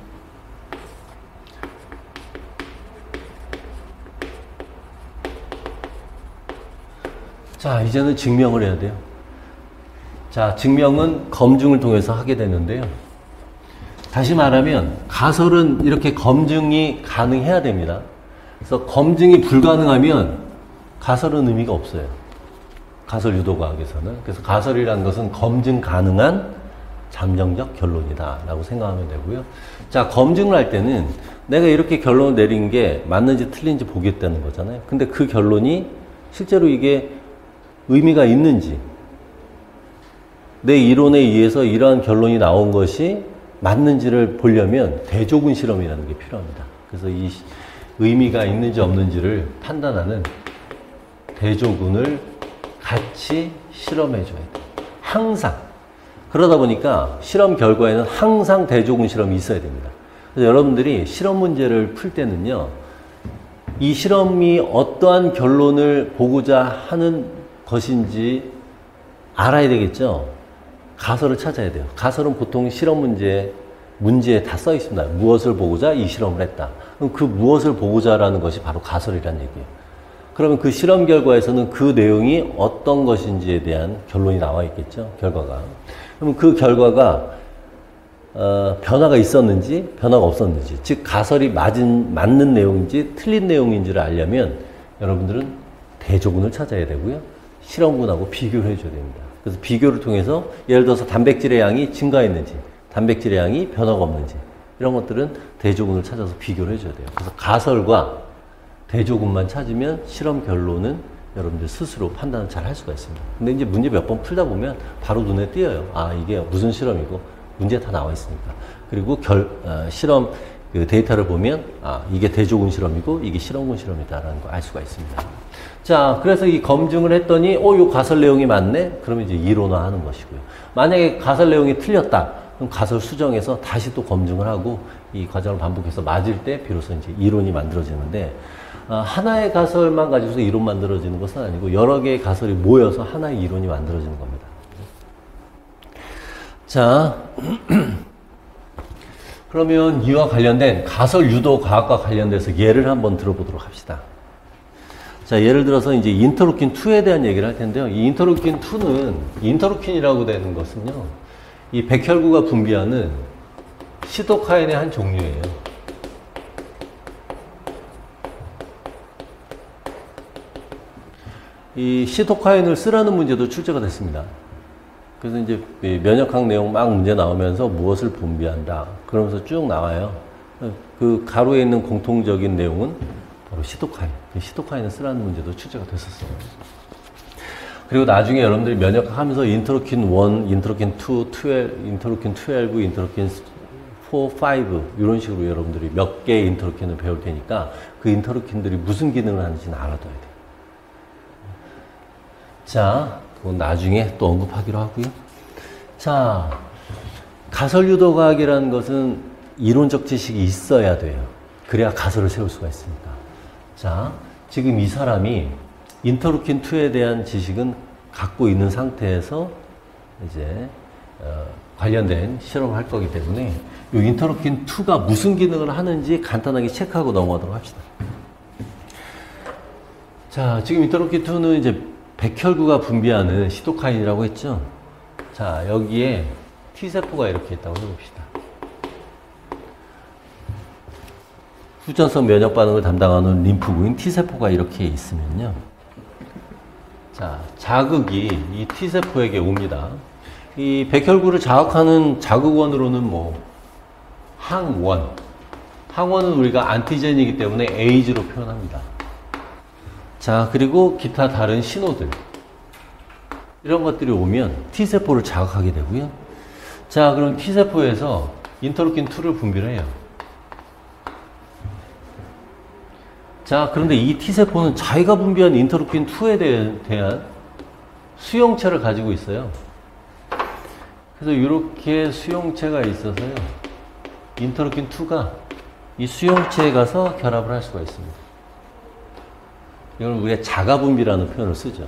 A: 자, 이제는 증명을 해야 돼요. 자, 증명은 검증을 통해서 하게 되는데요. 다시 말하면 가설은 이렇게 검증이 가능해야 됩니다. 그래서 검증이 불가능하면 가설은 의미가 없어요. 가설 유도과학에서는. 그래서 가설이라는 것은 검증 가능한 잠정적 결론이다라고 생각하면 되고요. 자, 검증을 할 때는 내가 이렇게 결론을 내린 게 맞는지 틀린지 보겠다는 거잖아요. 근데 그 결론이 실제로 이게 의미가 있는지, 내 이론에 의해서 이러한 결론이 나온 것이 맞는지를 보려면 대조군 실험이라는 게 필요합니다. 그래서 이 의미가 있는지 없는지를 판단하는 대조군을 같이 실험해 줘야 돼요. 항상. 그러다 보니까 실험 결과에는 항상 대조군 실험이 있어야 됩니다. 그래서 여러분들이 실험 문제를 풀 때는요, 이 실험이 어떠한 결론을 보고자 하는 것인지 알아야 되겠죠. 가설을 찾아야 돼요. 가설은 보통 실험 문제에 다 써 있습니다. 무엇을 보고자 이 실험을 했다. 그럼 그 무엇을 보고자라는 것이 바로 가설이라는 얘기예요. 그러면 그 실험 결과에서는 그 내용이 어떤 것인지에 대한 결론이 나와 있겠죠. 결과가. 그럼 그 결과가 변화가 있었는지 변화가 없었는지, 즉 가설이 맞는 내용인지 틀린 내용인지를 알려면 여러분들은 대조군을 찾아야 되고요. 실험군하고 비교를 해줘야 됩니다. 그래서 비교를 통해서 예를 들어서 단백질의 양이 증가했는지 단백질의 양이 변화가 없는지 이런 것들은 대조군을 찾아서 비교를 해줘야 돼요. 그래서 가설과 대조군만 찾으면 실험 결론은 여러분들 스스로 판단을 잘 할 수가 있습니다. 근데 이제 문제 몇 번 풀다 보면 바로 눈에 띄어요. 아, 이게 무슨 실험이고 문제 다 나와 있으니까. 그리고 실험 그 데이터를 보면 아, 이게 대조군 실험이고 이게 실험군 실험이다라는 걸 알 수가 있습니다. 자, 그래서 이 검증을 했더니 요 가설 내용이 맞네? 그러면 이제 이론화하는 것이고요. 만약에 가설 내용이 틀렸다. 그럼 가설 수정해서 다시 또 검증을 하고 이 과정을 반복해서 맞을 때 비로소 이제 이론이 만들어지는데, 하나의 가설만 가지고서 이론 만들어지는 것은 아니고 여러 개의 가설이 모여서 하나의 이론이 만들어지는 겁니다. 자, 그러면 이와 관련된 가설 유도 과학과 관련돼서 예를 한번 들어보도록 합시다. 자, 예를 들어서 이제 인터루킨2에 대한 얘기를 할 텐데요. 이 인터루킨2는, 인터루킨이라고 되는 것은요, 이 백혈구가 분비하는 시토카인의 한 종류예요. 이 시토카인을 쓰라는 문제도 출제가 됐습니다. 그래서 이제 면역학 내용 막 문제 나오면서 무엇을 분비한다. 그러면서 쭉 나와요. 그 가로에 있는 공통적인 내용은 바로 시토카인. 시토카인을 쓰라는 문제도 출제가 됐었어요. 그리고 나중에 여러분들이 면역학 하면서 인터루킨 1, 인터루킨 2, 12, 인터루킨 12, 인터루킨 4, 5 이런 식으로 여러분들이 몇 개의 인터루킨을 배울 테니까 그 인터루킨들이 무슨 기능을 하는지는 알아둬야 돼요. 자, 그건 나중에 또 언급하기로 하고요. 자, 가설유도과학이라는 것은 이론적 지식이 있어야 돼요. 그래야 가설을 세울 수가 있습니다. 자, 지금 이 사람이 인터루킨2에 대한 지식은 갖고 있는 상태에서 이제 관련된 실험을 할 거기 때문에 이 인터루킨2가 무슨 기능을 하는지 간단하게 체크하고 넘어가도록 합시다. 자, 지금 인터루킨2는 이제 백혈구가 분비하는 시토카인이라고 했죠. 자, 여기에 T세포가 이렇게 있다고 해봅시다. 후천성 면역 반응을 담당하는 림프구인 T세포가 이렇게 있으면요. 자, 자극이 이 T세포에게 옵니다. 이 백혈구를 자극하는 자극원으로는 뭐, 항원. 항원은 우리가 안티젠이기 때문에 A로 표현합니다. 자, 그리고 기타 다른 신호들. 이런 것들이 오면 T세포를 자극하게 되고요. 자, 그럼 T세포에서 인터루킨2를 분비를 해요. 자, 그런데 이 T세포는 자기가 분비한 인터루킨2에 대한 수용체를 가지고 있어요. 그래서 이렇게 수용체가 있어서요. 인터루킨2가 이 수용체에 가서 결합을 할 수가 있습니다. 이걸 우리가 자가분비라는 표현을 쓰죠.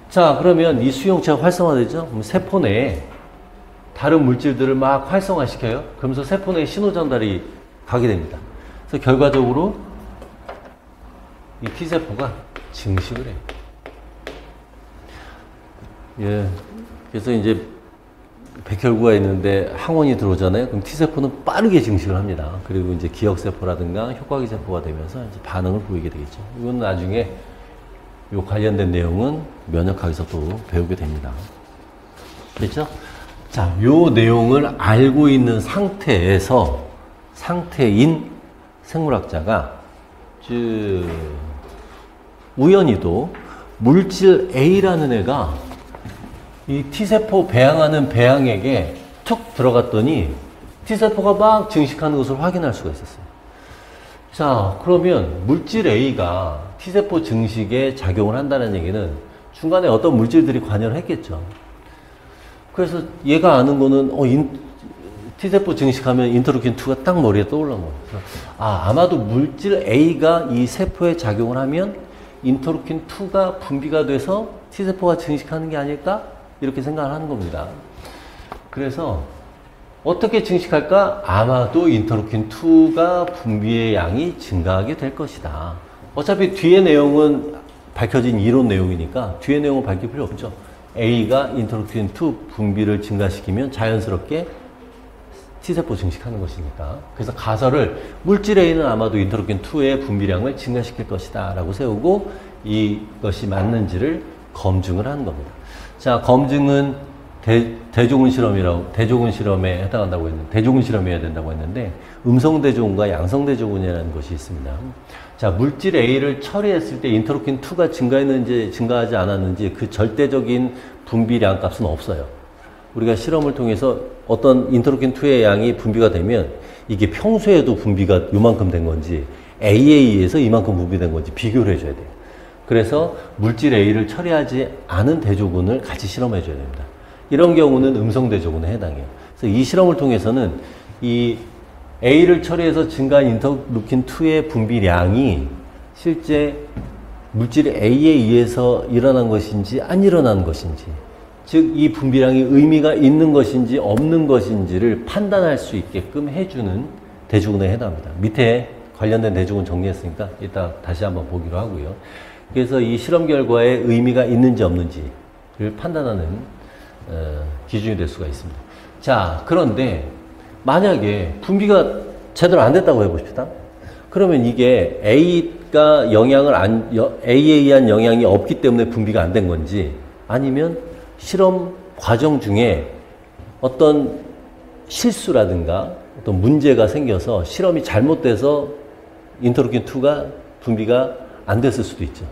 A: 자, 그러면 이 수용체가 활성화되죠? 그럼 세포 내에 다른 물질들을 막 활성화시켜요. 그러면서 세포 내에 신호 전달이 가게 됩니다. 그래서 결과적으로 이 T세포가 증식을 해요. 예. 그래서 이제 백혈구가 있는데 항원이 들어오잖아요. 그럼 T세포는 빠르게 증식을 합니다. 그리고 이제 기억세포라든가 효과기세포가 되면서 이제 반응을 보이게 되겠죠. 이건 나중에 요 관련된 내용은 면역학에서 또 배우게 됩니다. 됐죠? 자, 요 내용을 알고 있는 상태인 생물학자가 우연히도 물질 A라는 애가 이 T세포 배양하는 배양액에 툭 들어갔더니 T세포가 막 증식하는 것을 확인할 수가 있었어요. 자, 그러면 물질 A가 T세포 증식에 작용을 한다는 얘기는 중간에 어떤 물질들이 관여를 했겠죠. 그래서 얘가 아는 거는 T세포 증식하면 인터루킨2가 딱 머리에 떠올라온 거예요. 아마도 물질 A가 이 세포에 작용을 하면 인터루킨2가 분비가 돼서 T세포가 증식하는 게 아닐까? 이렇게 생각을 하는 겁니다. 그래서 어떻게 증식할까? 아마도 인터루킨2가 분비의 양이 증가하게 될 것이다. 어차피 뒤에 내용은 밝혀진 이론 내용이니까 뒤에 내용은 밝힐 필요 없죠. A가 인터루킨2 분비를 증가시키면 자연스럽게 T세포 증식하는 것이니까. 그래서 가설을 물질 A는 아마도 인터루킨2의 분비량을 증가시킬 것이다 라고 세우고 이것이 맞는지를 검증을 하는 겁니다. 자, 검증은 대조군 실험에 해당한다고 했는데, 대조군 실험이어야 된다고 했는데, 음성 대조군과 양성 대조군이라는 것이 있습니다. 자, 물질 A를 처리했을 때 인터루킨2가 증가했는지 증가하지 않았는지 그 절대적인 분비량 값은 없어요. 우리가 실험을 통해서 어떤 인터루킨2의 양이 분비가 되면 이게 평소에도 분비가 요만큼 된 건지 A에 의해서 이만큼 분비된 건지 비교를 해줘야 돼요. 그래서 물질 A를 처리하지 않은 대조군을 같이 실험해 줘야 됩니다. 이런 경우는 음성 대조군에 해당해요. 그래서 이 실험을 통해서는 이 A를 처리해서 증가한 인터루킨2의 분비량이 실제 물질 A에 의해서 일어난 것인지 안 일어난 것인지, 즉 이 분비량이 의미가 있는 것인지 없는 것인지를 판단할 수 있게끔 해주는 대조군에 해당합니다. 밑에 관련된 대조군 정리했으니까 이따 다시 한번 보기로 하고요. 그래서 이 실험 결과에 의미가 있는지 없는지를 판단하는 기준이 될 수가 있습니다. 자, 그런데 만약에 분비가 제대로 안 됐다고 해봅시다. 그러면 이게 A에 의한 영향이 없기 때문에 분비가 안 된 건지, 아니면 실험 과정 중에 어떤 실수라든가 어떤 문제가 생겨서 실험이 잘못돼서 인터루킨2가 분비가 안 됐을 수도 있죠.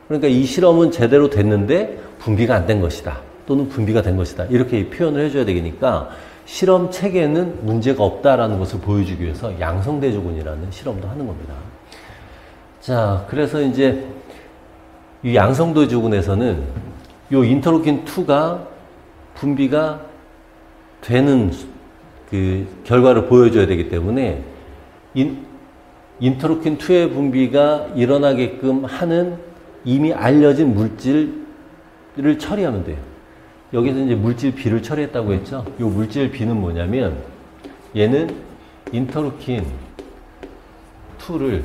A: 그러니까 이 실험은 제대로 됐는데 분비가 안 된 것이다. 또는 분비가 된 것이다. 이렇게 표현을 해줘야 되니까 실험 체계는 문제가 없다라는 것을 보여주기 위해서 양성대조군이라는 실험도 하는 겁니다. 자, 그래서 이제 이 양성대조군에서는 요 인터루킨2가 분비가 되는 그 결과를 보여줘야 되기 때문에 인터루킨2의 분비가 일어나게끔 하는 이미 알려진 물질을 처리하면 돼요. 여기서 이제 물질 B를 처리했다고 했죠. 이 물질 B는 뭐냐면 얘는 인터루킨 2의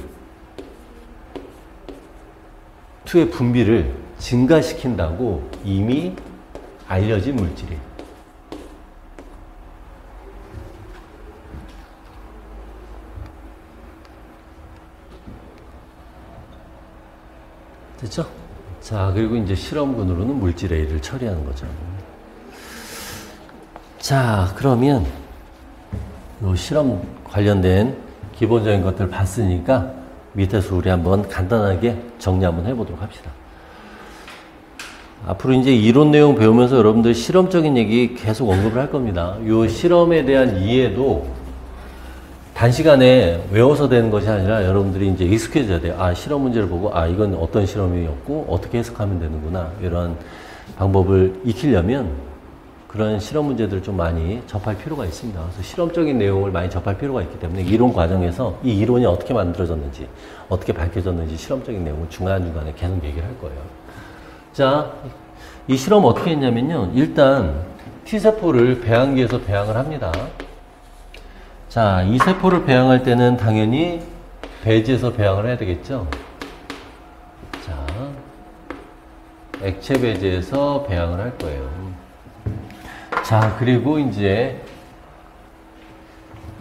A: 분비를 증가시킨다고 이미 알려진 물질이에요. 됐죠? 자, 그리고 이제 실험군으로는 물질 A를 처리하는 거죠. 자, 그러면 요 실험 관련된 기본적인 것들 봤으니까 밑에서 우리 한번 간단하게 정리 한번 해보도록 합시다. 앞으로 이제 이론 내용 배우면서 여러분들 실험적인 얘기 계속 언급을 할 겁니다. 요 실험에 대한 이해도 단시간에 외워서 되는 것이 아니라 여러분들이 이제 익숙해져야 돼요. 아, 실험 문제를 보고, 이건 어떤 실험이었고, 어떻게 해석하면 되는구나. 이런 방법을 익히려면 그런 실험 문제들을 좀 많이 접할 필요가 있습니다. 그래서 실험적인 내용을 많이 접할 필요가 있기 때문에 이론 과정에서 이 이론이 어떻게 만들어졌는지, 어떻게 밝혀졌는지 실험적인 내용을 중간중간에 계속 얘기를 할 거예요. 자, 이 실험 어떻게 했냐면요. 일단 T세포를 배양기에서 배양을 합니다. 자, 이 세포를 배양할 때는 당연히 배지에서 배양을 해야 되겠죠. 자, 액체 배지에서 배양을 할 거예요. 자, 그리고 이제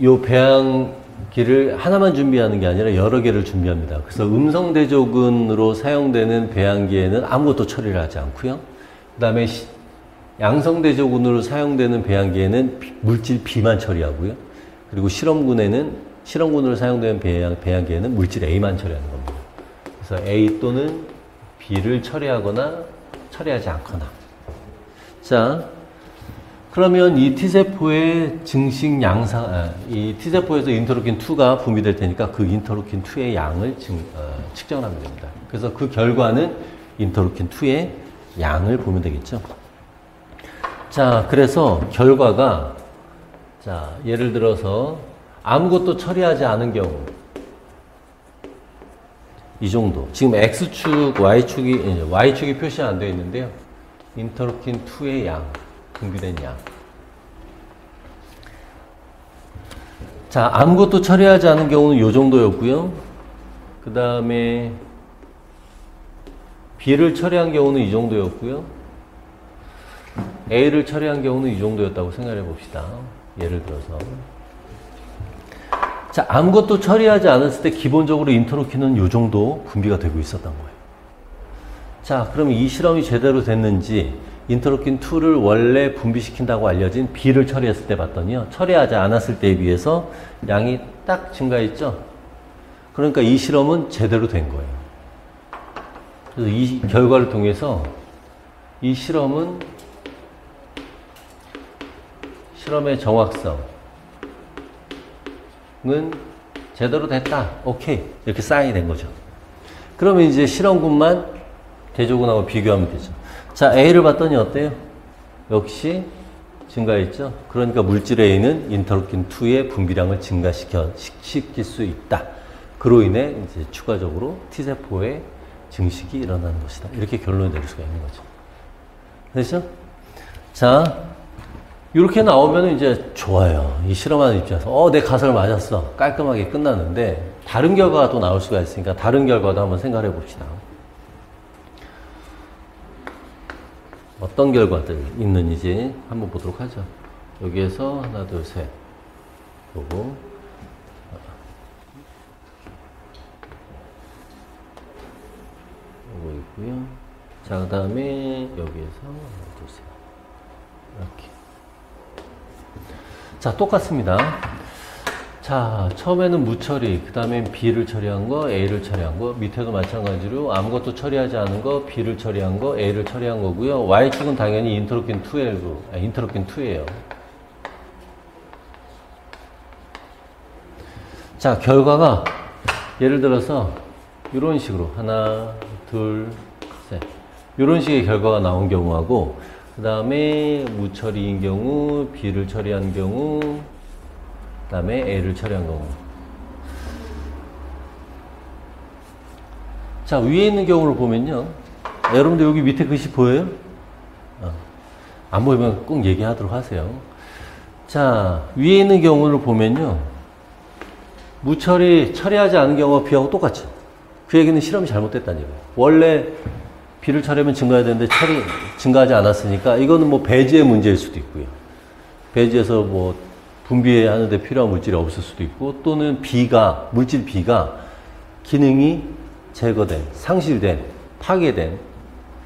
A: 요 배양 기를 하나만 준비하는 게 아니라 여러 개를 준비합니다. 그래서 음성 대조군으로 사용되는 배양기에는 아무것도 처리를 하지 않고요. 그 다음에 양성 대조군으로 사용되는 배양기에는 물질 B만 처리하고요. 그리고 실험군으로 사용되는 배양기에는 물질 A만 처리하는 겁니다. 그래서 A 또는 B를 처리하거나 처리하지 않거나. 자, 그러면 이 T세포의 증식 이 T세포에서 인터루킨2가 분비될 테니까 그 인터루킨2의 양을 측정하면 됩니다. 그래서 그 결과는 인터루킨2의 양을 보면 되겠죠. 자, 그래서 결과가, 자, 예를 들어서 아무것도 처리하지 않은 경우, 이 정도. 지금 X축, Y축이 표시 안 되어 있는데요. 인터루킨2의 양, 분비된 양. 자, 아무것도 처리하지 않은 경우는 이 정도였고요. 그 다음에 B를 처리한 경우는 이 정도였고요. A를 처리한 경우는 이 정도였다고 생각해 봅시다. 예를 들어서. 자, 아무것도 처리하지 않았을 때 기본적으로 인터루킨은 이 정도 분비가 되고 있었던 거예요. 자, 그럼 이 실험이 제대로 됐는지 인터루킨2를 원래 분비시킨다고 알려진 B를 처리했을 때 봤더니요. 처리하지 않았을 때에 비해서 양이 딱 증가했죠. 그러니까 이 실험은 제대로 된 거예요. 그래서 이 결과를 통해서 이 실험의 정확성은 제대로 됐다. 오케이. 이렇게 사인이 된 거죠. 그러면 이제 실험군만 대조군하고 비교하면 되죠. 자, A를 봤더니 어때요? 역시 증가했죠. 그러니까 물질 A는 인터루킨2의 분비량을 증가시킬 수 있다. 그로 인해 이제 추가적으로 T세포의 증식이 일어나는 것이다. 이렇게 결론을 내릴 수가 있는 거죠. 됐죠? 자, 이렇게 나오면 이제 좋아요. 이 실험하는 입장에서 내 가설을 맞았어. 깔끔하게 끝났는데 다른 결과가 또 나올 수가 있으니까 다른 결과도 한번 생각해 봅시다. 어떤 결과들이 있는지 한번 보도록 하죠. 여기에서 하나, 둘, 셋 보고 요거 있고요. 자, 그 다음에 여기에서 하나, 둘, 셋 이렇게. 자, 똑같습니다. 자, 처음에는 무처리, 그 다음에 B를 처리한 거, A를 처리한 거, 밑에도 마찬가지로 아무것도 처리하지 않은 거, B를 처리한 거, A를 처리한 거고요. Y축은 당연히 인터루킨2예요. 자, 결과가 예를 들어서 이런 식으로 하나, 둘, 셋 이런 식의 결과가 나온 경우하고 그 다음에 무처리인 경우, B를 처리한 경우, 그 다음에 A를 처리한 경우. 자, 위에 있는 경우를 보면요. 여러분들 여기 밑에 글씨 보여요? 안 보이면 꼭 얘기하도록 하세요. 자, 위에 있는 경우를 보면요. 처리하지 않은 경우가 B하고 똑같죠. 그 얘기는 실험이 잘못됐다는 얘기예요. 원래 B를 처리하면 증가해야 되는데 증가하지 않았으니까 이거는 뭐 배지의 문제일 수도 있고요. 배지에서 뭐 분비하는데 필요한 물질이 없을 수도 있고 또는 물질 B가 기능이 제거된, 상실된, 파괴된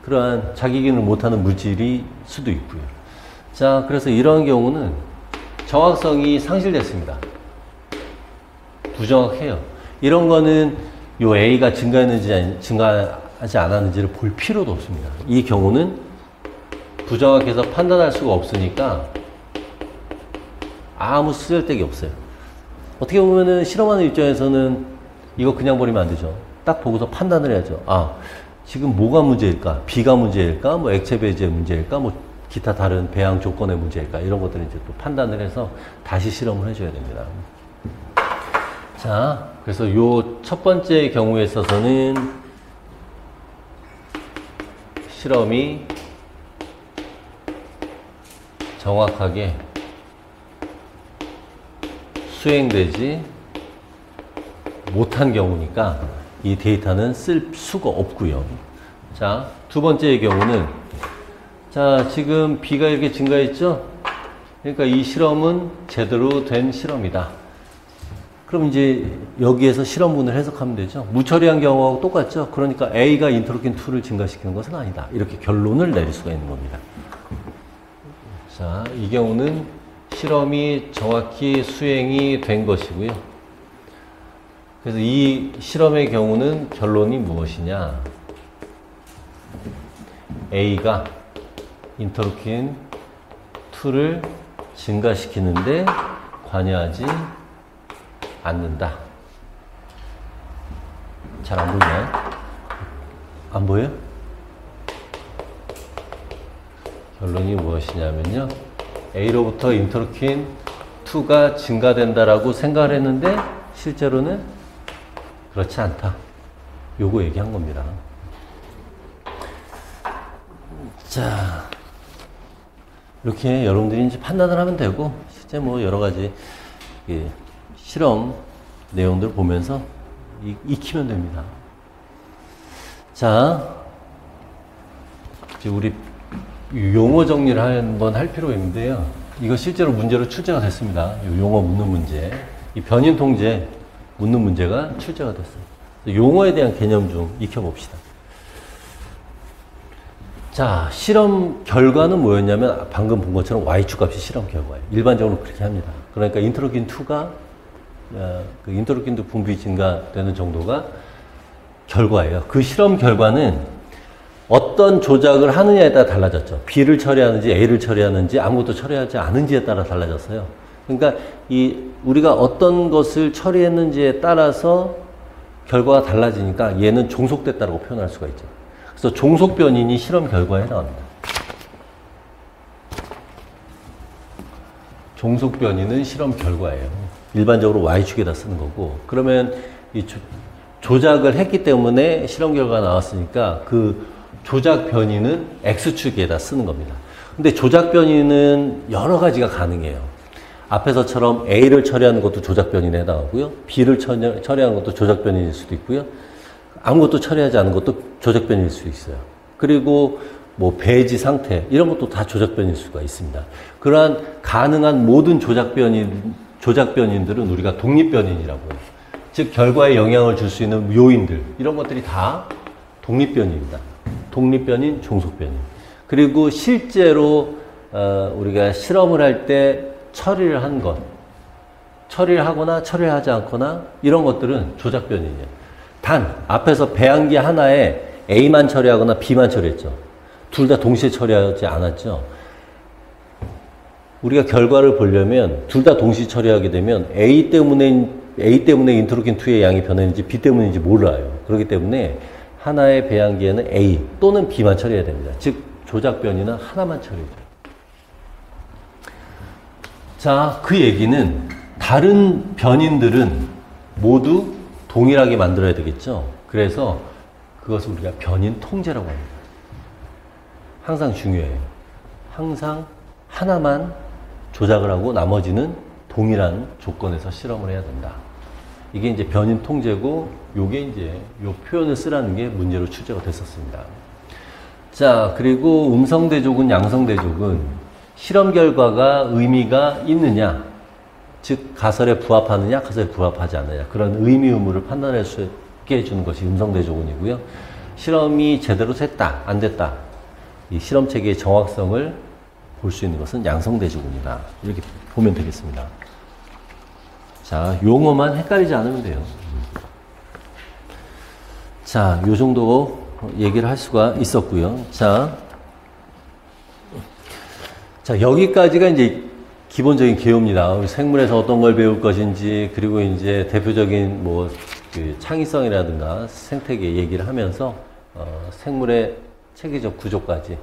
A: 그러한 자기 기능을 못하는 물질이 수도 있고요. 자, 그래서 이러한 경우는 정확성이 상실됐습니다. 부정확해요. 이런 거는 요 A가 증가했는지 증가하지 않았는지를 볼 필요도 없습니다. 이 경우는 부정확해서 판단할 수가 없으니까 아무 쓰잘데기 없어요. 어떻게 보면은 실험하는 입장에서는 이거 그냥 버리면 안 되죠. 딱 보고서 판단을 해야죠. 아, 지금 뭐가 문제일까? B가 문제일까? 뭐 액체 배지의 문제일까? 뭐 기타 다른 배양 조건의 문제일까? 이런 것들을 이제 또 판단을 해서 다시 실험을 해줘야 됩니다. 자, 그래서 요 첫 번째 경우에 있어서는 실험이 정확하게 수행되지 못한 경우니까 이 데이터는 쓸 수가 없고요. 자, 두 번째의 경우는 자, 지금 B가 이렇게 증가했죠? 그러니까 이 실험은 제대로 된 실험이다. 그럼 이제 여기에서 실험문을 해석하면 되죠. 무처리한 경우하고 똑같죠. 그러니까 A가 인터루킨2를 증가시키는 것은 아니다. 이렇게 결론을 내릴 수가 있는 겁니다. 자, 이 경우는 실험이 정확히 수행이 된 것이고요. 그래서 이 실험의 경우는 결론이 무엇이냐? A가 인터루킨2를 증가시키는데 관여하지 않는다. 잘 안 보이나요? 안 보여요? 결론이 무엇이냐면요. A로부터 인터루킨2가 증가된다라고 생각을 했는데 실제로는 그렇지 않다. 요거 얘기한 겁니다. 자, 이렇게 여러분들이 이제 판단을 하면 되고, 실제 뭐 여러 가지 실험 내용들 보면서 익히면 됩니다. 자, 이제 우리 용어 정리를 한번 할 필요가 있는데요. 이거 실제로 문제로 출제가 됐습니다. 용어 묻는 문제. 이 변인 통제 묻는 문제가 출제가 됐어요. 용어에 대한 개념 좀 익혀봅시다. 자, 실험 결과는 뭐였냐면 방금 본 것처럼 Y축 값이 실험 결과예요. 일반적으로 그렇게 합니다. 그러니까 인터루킨2가 그 인터루킨2 분비 증가되는 정도가 결과예요. 그 실험 결과는 어떤 조작을 하느냐에 따라 달라졌죠. B를 처리하는지 A를 처리하는지 아무것도 처리하지 않은지에 따라 달라졌어요. 그러니까 우리가 어떤 것을 처리했는지에 따라서 결과가 달라지니까 얘는 종속됐다고 표현할 수가 있죠. 그래서 종속 변인이 실험 결과에 나옵니다. 종속 변인은 실험 결과예요. 일반적으로 Y축에다 쓰는 거고, 그러면 이 조작을 했기 때문에 실험 결과가 나왔으니까 그 조작 변인은 X축에다 쓰는 겁니다. 근데 조작 변인은 여러 가지가 가능해요. 앞에서처럼 A를 처리하는 것도 조작 변인에 해당하고요. B를 처리하는 것도 조작 변인일 수도 있고요. 아무것도 처리하지 않은 것도 조작 변인일 수 있어요. 그리고 뭐 배지 상태 이런 것도 다 조작 변일 수가 있습니다. 그러한 가능한 모든 조작 변인들은 우리가 독립 변인이라고 해요. 즉 결과에 영향을 줄 수 있는 요인들 이런 것들이 다 독립 변인입니다. 독립 변인, 종속 변인. 그리고 실제로 우리가 실험을 할 때 처리를 한 것, 처리를 하거나 처리를 하지 않거나 이런 것들은 조작 변인이에요. 단 앞에서 배양기 하나에 A만 처리하거나 B만 처리했죠. 둘 다 동시에 처리하지 않았죠. 우리가 결과를 보려면 둘 다 동시에 처리하게 되면 A 때문에 인터루킨2의 양이 변했는지 B 때문인지 몰라요. 그렇기 때문에 하나의 배양기에는 A 또는 B만 처리해야 됩니다. 즉 조작 변이는 하나만 처리해줘요. 자, 그 얘기는 다른 변인들은 모두 동일하게 만들어야 되겠죠. 그래서 그것을 우리가 변인 통제라고 합니다. 항상 중요해요. 항상 하나만 조작을 하고 나머지는 동일한 조건에서 실험을 해야 된다. 이게 이제 변인 통제고, 요게 이제 요 표현을 쓰라는 게 문제로 출제가 됐었습니다. 자, 그리고 음성대족은 양성대족은 실험 결과가 의미가 있느냐, 즉 가설에 부합하느냐, 가설에 부합하지 않느냐, 그런 의미 의무를 판단할 수 있게 해주는 것이 음성대조군이고요. 실험이 제대로 됐다, 안 됐다, 이 실험 체계의 정확성을 볼 수 있는 것은 양성대조군이다. 이렇게 보면 되겠습니다. 자, 용어만 헷갈리지 않으면 돼요. 자, 요 정도 얘기를 할 수가 있었고요. 자, 여기까지가 이제 기본적인 개요입니다. 우리 생물에서 어떤 걸 배울 것인지, 그리고 이제 대표적인 뭐 그 창의성이라든가 생태계 얘기를 하면서 생물의 체계적 구조까지,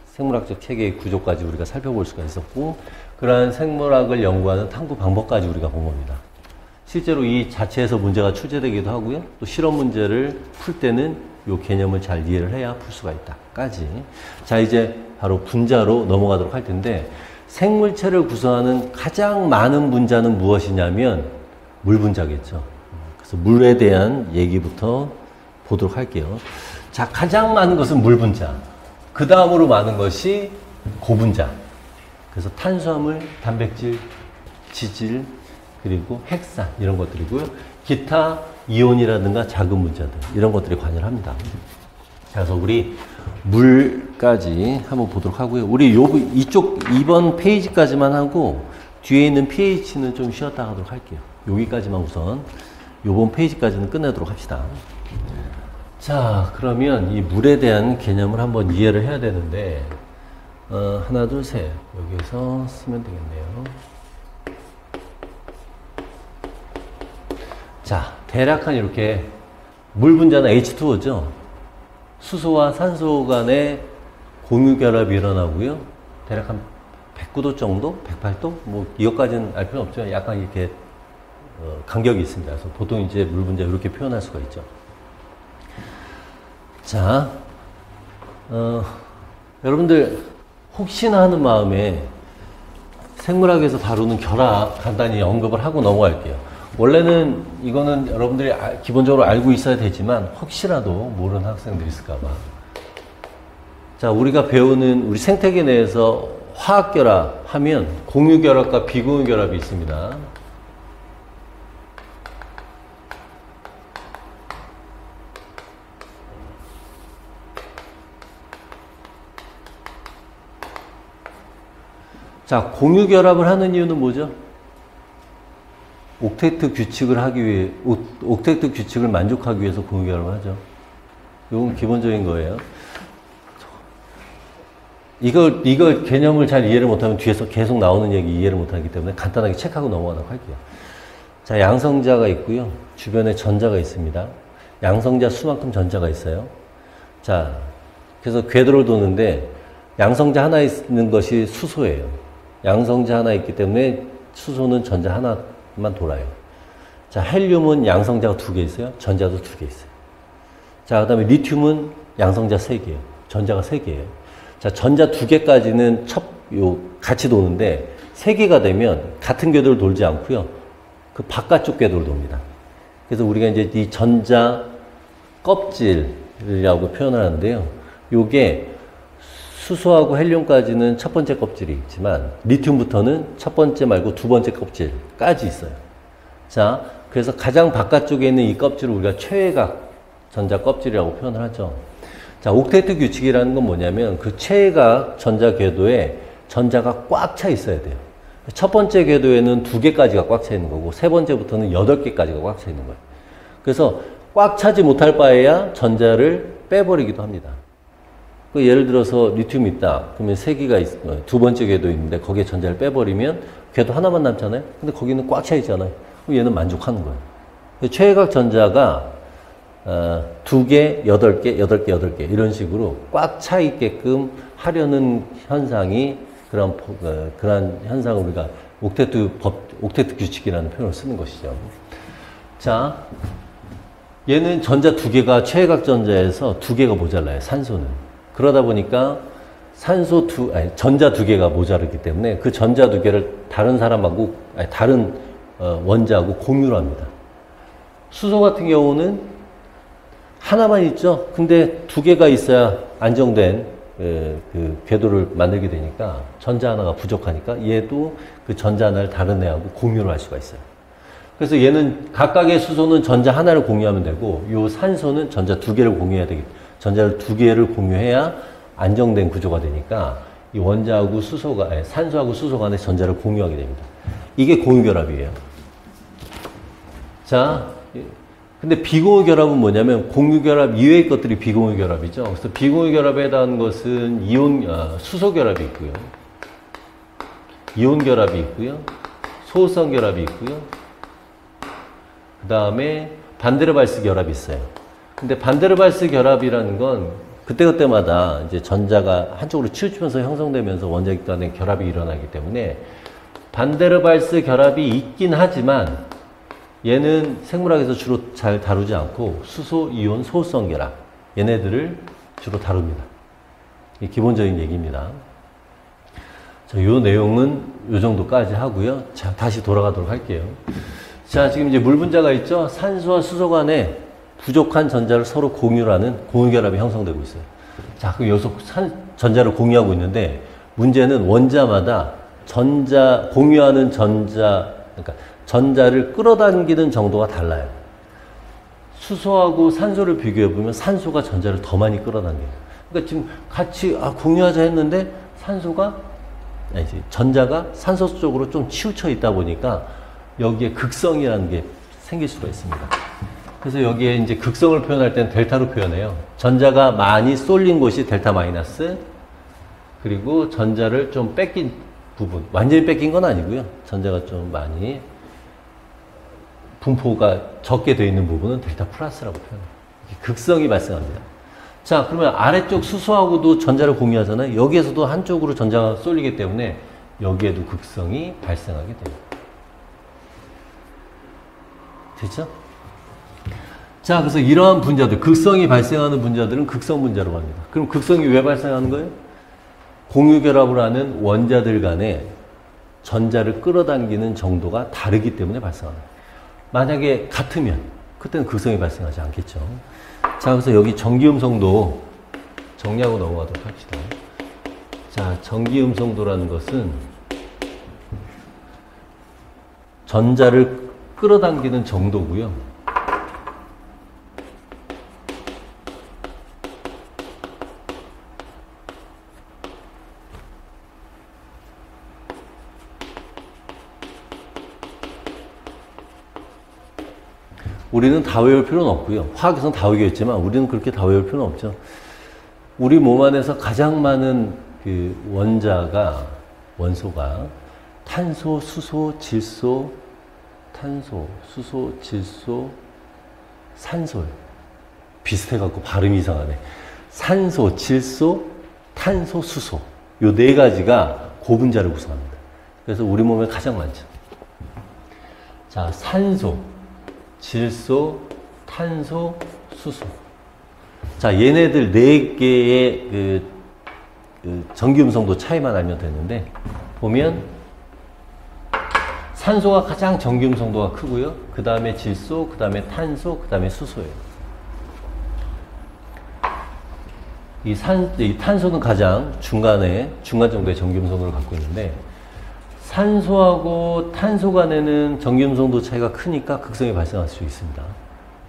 A: 생물학적 체계의 구조까지 우리가 살펴볼 수가 있었고, 그러한 생물학을 연구하는 탐구 방법까지 우리가 본 겁니다. 실제로 이 자체에서 문제가 출제되기도 하고요. 또 실험 문제를 풀 때는 이 개념을 잘 이해를 해야 풀 수가 있다까지. 자, 이제 바로 분자로 넘어가도록 할 텐데, 생물체를 구성하는 가장 많은 분자는 무엇이냐면 물 분자겠죠. 그래서 물에 대한 얘기부터 보도록 할게요. 자, 가장 많은 것은 물 분자. 그 다음으로 많은 것이 고분자. 그래서 탄수화물, 단백질, 지질, 그리고 핵산 이런 것들이고요. 기타 이온이라든가 작은 문자들 이런 것들이 관여를 합니다. 그래서 우리 물까지 한번 보도록 하고요. 우리 이쪽 2번 페이지까지만 하고 뒤에 있는 pH는 좀 쉬었다 하도록 할게요. 여기까지만 우선 요번 페이지까지는 끝내도록 합시다. 자, 그러면 이 물에 대한 개념을 한번 이해를 해야 되는데 하나, 둘, 셋 여기서 쓰면 되겠네요. 자, 대략 한 이렇게 물 분자는 H2O죠. 수소와 산소 간의 공유결합이 일어나고요. 대략 한 109도 정도? 108도? 뭐 이것까지는 알 필요는 없죠. 약간 이렇게 간격이 있습니다. 그래서 보통 이제 물 분자 이렇게 표현할 수가 있죠. 자, 여러분들 혹시나 하는 마음에 생물학에서 다루는 결합 간단히 언급을 하고 넘어갈게요. 원래는 이거는 여러분들이 기본적으로 알고 있어야 되지만 혹시라도 모르는 학생들이 있을까봐. 자, 우리가 배우는 우리 생태계 내에서 화학결합 하면 공유결합과 비공유결합이 있습니다. 자, 공유결합을 하는 이유는 뭐죠? 옥테트 규칙을 하기 위해, 옥테트 규칙을 만족하기 위해서 공유결합을 하죠. 이건 기본적인 거예요. 이거 개념을 잘 이해를 못하면 뒤에서 계속 나오는 얘기 이해를 못하기 때문에 간단하게 체크하고 넘어가도록 할게요. 자, 양성자가 있고요. 주변에 전자가 있습니다. 양성자 수만큼 전자가 있어요. 자, 그래서 궤도를 도는데 양성자 하나 있는 것이 수소예요. 양성자 하나 있기 때문에 수소는 전자 하나만 돌아요. 자, 헬륨은 양성자가 2개 있어요. 전자도 2개 있어요. 자, 그 다음에 리튬은 양성자 3개예요. 전자가 3개예요. 자, 전자 2개까지는 같이 도는데 3개가 되면 같은 궤도를 돌지 않고요. 그 바깥쪽 궤도를 돕니다. 그래서 우리가 이제 이 전자 껍질이라고 표현을 하는데요. 요게 수소하고 헬륨까지는 첫 번째 껍질이 있지만 리튬부터는 첫 번째 말고 두 번째 껍질까지 있어요. 자, 그래서 가장 바깥쪽에 있는 이 껍질을 우리가 최외각 전자 껍질이라고 표현을 하죠. 자, 옥테트 규칙이라는 건 뭐냐면 그 최외각 전자 궤도에 전자가 꽉 차 있어야 돼요. 첫 번째 궤도에는 2개까지가 꽉 차 있는 거고 세 번째부터는 8개까지가 꽉 차 있는 거예요. 그래서 꽉 차지 못할 바에야 전자를 빼버리기도 합니다. 그 예를 들어서 리튬이 있다. 그러면 3개가 두 번째 궤도 있는데 거기에 전자를 빼버리면 궤도 하나만 남잖아요. 근데 거기는 꽉 차 있잖아요. 그럼 얘는 만족하는 거예요. 최외각 전자가 2개, 8개, 8개, 8개 이런 식으로 꽉 차 있게끔 하려는 현상이 그러한 현상을 우리가 옥테트 규칙이라는 표현을 쓰는 것이죠. 자, 얘는 전자 2개가 최외각 전자에서 2개가 모자라요. 산소는. 그러다 보니까 전자 2개가 모자르기 때문에 그 전자 2개를 다른 사람하고, 다른 원자하고 공유를 합니다. 수소 같은 경우는 하나만 있죠. 근데 2개가 있어야 안정된 그 궤도를 만들게 되니까 전자 하나가 부족하니까 얘도 그 전자 하나를 다른 애하고 공유를 할 수가 있어요. 그래서 얘는 각각의 수소는 전자 하나를 공유하면 되고 요 산소는 전자 2개를 공유해야 되겠죠. 전자를 2개를 공유해야 안정된 구조가 되니까 이 원자하고 산소하고 수소 간에 전자를 공유하게 됩니다. 이게 공유결합이에요. 자, 근데 비공유결합은 뭐냐면 공유결합 이외의 것들이 비공유결합이죠. 그래서 비공유결합에 해당하는 것은 수소결합이 있고요. 이온결합이 있고요. 소호성 결합이 있고요. 그 다음에 반데르발스 결합이 있어요. 근데 반데르발스 결합이라는 건 그때그때마다 이제 전자가 한쪽으로 치우치면서 형성되면서 원자핵 간의 결합이 일어나기 때문에 반데르발스 결합이 있긴 하지만 얘는 생물학에서 주로 잘 다루지 않고 수소, 이온, 소호성 결합 얘네들을 주로 다룹니다. 이게 기본적인 얘기입니다. 자, 요 내용은 요 정도까지 하고요. 자, 다시 돌아가도록 할게요. 자, 지금 이제 물 분자가 있죠. 산소와 수소 간에 부족한 전자를 서로 공유하는 공유결합이 형성되고 있어요. 자, 그 여기서 전자를 공유하고 있는데 문제는 원자마다 공유하는 전자, 그러니까 전자를 끌어당기는 정도가 달라요. 수소하고 산소를 비교해보면 산소가 전자를 더 많이 끌어당겨요. 그러니까 지금 같이 공유하자 했는데 전자가 산소 쪽으로 좀 치우쳐 있다 보니까 여기에 극성이라는 게 생길 수가 있습니다. 그래서 여기에 이제 극성을 표현할 때는 델타로 표현해요. 전자가 많이 쏠린 곳이 델타 마이너스, 그리고 전자를 좀 뺏긴 부분, 완전히 뺏긴 건 아니고요. 전자가 좀 많이 분포가 적게 되어 있는 부분은 델타 플러스라고 표현해요. 극성이 발생합니다. 자, 그러면 아래쪽 수소하고도 전자를 공유하잖아요. 여기에서도 한쪽으로 전자가 쏠리기 때문에 여기에도 극성이 발생하게 됩니다. 됐죠? 자, 그래서 이러한 분자들, 극성이 발생하는 분자들은 극성 분자로 합니다. 그럼 극성이 왜 발생하는 거예요? 공유결합을 하는 원자들 간에 전자를 끌어당기는 정도가 다르기 때문에 발생합니다. 만약에 같으면 그때는 극성이 발생하지 않겠죠. 자, 그래서 여기 전기음성도 정리하고 넘어가도록 합시다. 자, 전기음성도라는 것은 전자를 끌어당기는 정도고요. 우리는 다 외울 필요는 없고요. 화학에서는 다 외우겠지만 우리는 그렇게 다 외울 필요는 없죠. 우리 몸 안에서 가장 많은 그 원소가 탄소, 수소, 질소, 산소예요. 비슷해갖고 발음이 이상하네. 산소, 질소, 탄소, 수소. 요 네 가지가 고분자를 구성합니다. 그래서 우리 몸에 가장 많죠. 자, 산소, 질소, 탄소, 수소. 자, 얘네들 네 개의 그 전기음성도 차이만 알면 되는데, 보면 산소가 가장 전기음성도가 크고요. 그 다음에 질소, 그 다음에 탄소, 그 다음에 수소예요. 이 탄소는 가장 중간 정도의 전기음성도를 갖고 있는데, 산소하고 탄소 간에는 전기음성도 차이가 크니까 극성이 발생할 수 있습니다.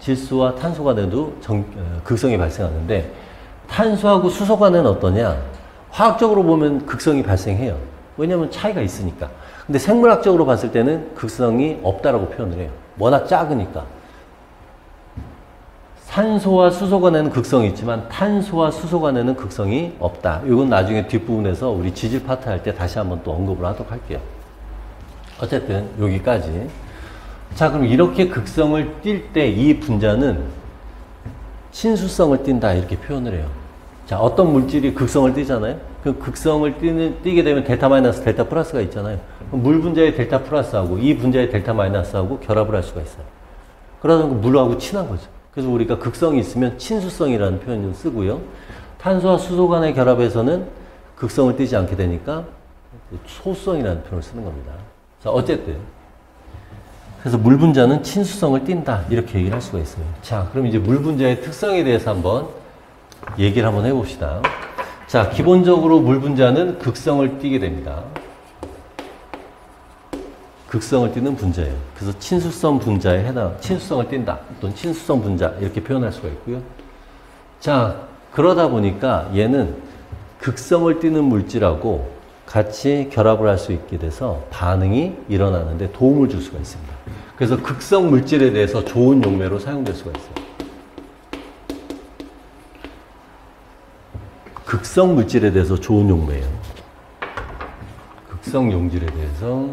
A: 질소와 탄소 간에도 극성이 발생하는데, 탄소하고 수소 간에는 어떠냐? 화학적으로 보면 극성이 발생해요. 왜냐하면 차이가 있으니까. 근데 생물학적으로 봤을 때는 극성이 없다라고 표현을 해요. 워낙 작으니까. 산소와 수소 간에는 극성이 있지만 탄소와 수소 간에는 극성이 없다. 이건 나중에 뒷부분에서 우리 지질 파트 할 때 다시 한번 또 언급을 하도록 할게요. 어쨌든 여기까지. 자, 그럼 이렇게 극성을 띌 때 이 분자는 친수성을 띈다 이렇게 표현을 해요. 자, 어떤 물질이 극성을 띠잖아요. 그 극성을 띠게 되면 델타 마이너스, 델타 플러스가 있잖아요. 그럼 물 분자의 델타 플러스하고 이 분자의 델타 마이너스하고 결합을 할 수가 있어요. 그러다 보니까 물하고 친한 거죠. 그래서 우리가 극성이 있으면 친수성이라는 표현을 쓰고요. 탄소와 수소 간의 결합에서는 극성을 띠지 않게 되니까 소수성이라는 표현을 쓰는 겁니다. 자, 어쨌든. 그래서 물 분자는 친수성을 띈다. 이렇게 얘기를 할 수가 있어요. 자, 그럼 이제 물 분자의 특성에 대해서 한번 얘기를 한번 해봅시다. 자, 기본적으로 물 분자는 극성을 띠게 됩니다. 극성을 띠는 분자예요. 그래서 친수성 분자에 친수성을 띈다. 또는 친수성 분자 이렇게 표현할 수가 있고요. 자, 그러다 보니까 얘는 극성을 띠는 물질하고 같이 결합을 할 수 있게 돼서 반응이 일어나는데 도움을 줄 수가 있습니다. 그래서 극성 물질에 대해서 좋은 용매로 사용될 수가 있어요. 극성 물질에 대해서 좋은 용매예요. 극성 용질에 대해서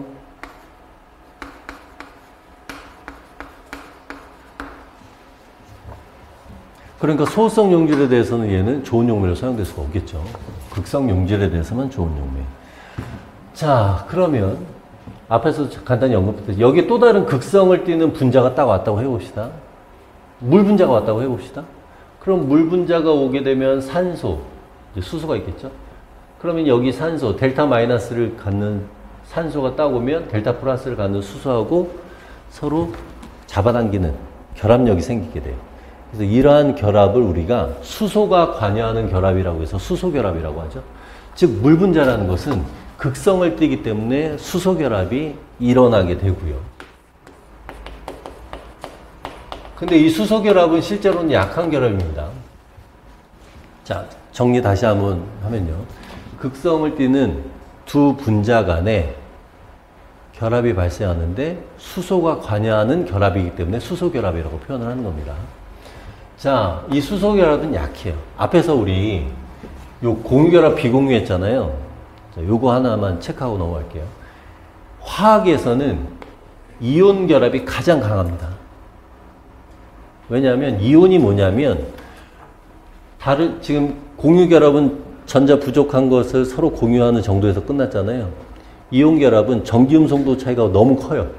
A: 그러니까 소성 용질에 대해서는 얘는 좋은 용매로 사용될 수가 없겠죠. 극성 용질에 대해서만 좋은 용매. 자, 그러면 앞에서 간단히 언급했듯이 여기에 또 다른 극성을 띠는 분자가 딱 왔다고 해봅시다. 물 분자가 왔다고 해봅시다. 그럼 물 분자가 오게 되면 산소, 이제 수소가 있겠죠. 그러면 여기 산소, 델타 마이너스를 갖는 산소가 딱 오면 델타 플러스를 갖는 수소하고 서로 잡아당기는 결합력이 생기게 돼요. 그래서 이러한 결합을 우리가 수소가 관여하는 결합이라고 해서 수소결합이라고 하죠. 즉, 물 분자라는 것은 극성을 띠기 때문에 수소결합이 일어나게 되고요. 근데 이 수소결합은 실제로는 약한 결합입니다. 자, 정리 다시 한번 하면요. 극성을 띠는 두 분자 간에 결합이 발생하는데 수소가 관여하는 결합이기 때문에 수소결합이라고 표현을 하는 겁니다. 자, 이 수소결합은 약해요. 앞에서 우리 요 공유결합, 비공유 했잖아요. 자, 요거 하나만 체크하고 넘어갈게요. 화학에서는 이온 결합이 가장 강합니다. 왜냐하면 이온이 뭐냐면 지금 공유결합은 전자 부족한 것을 서로 공유하는 정도에서 끝났잖아요. 이온 결합은 전기음성도 차이가 너무 커요.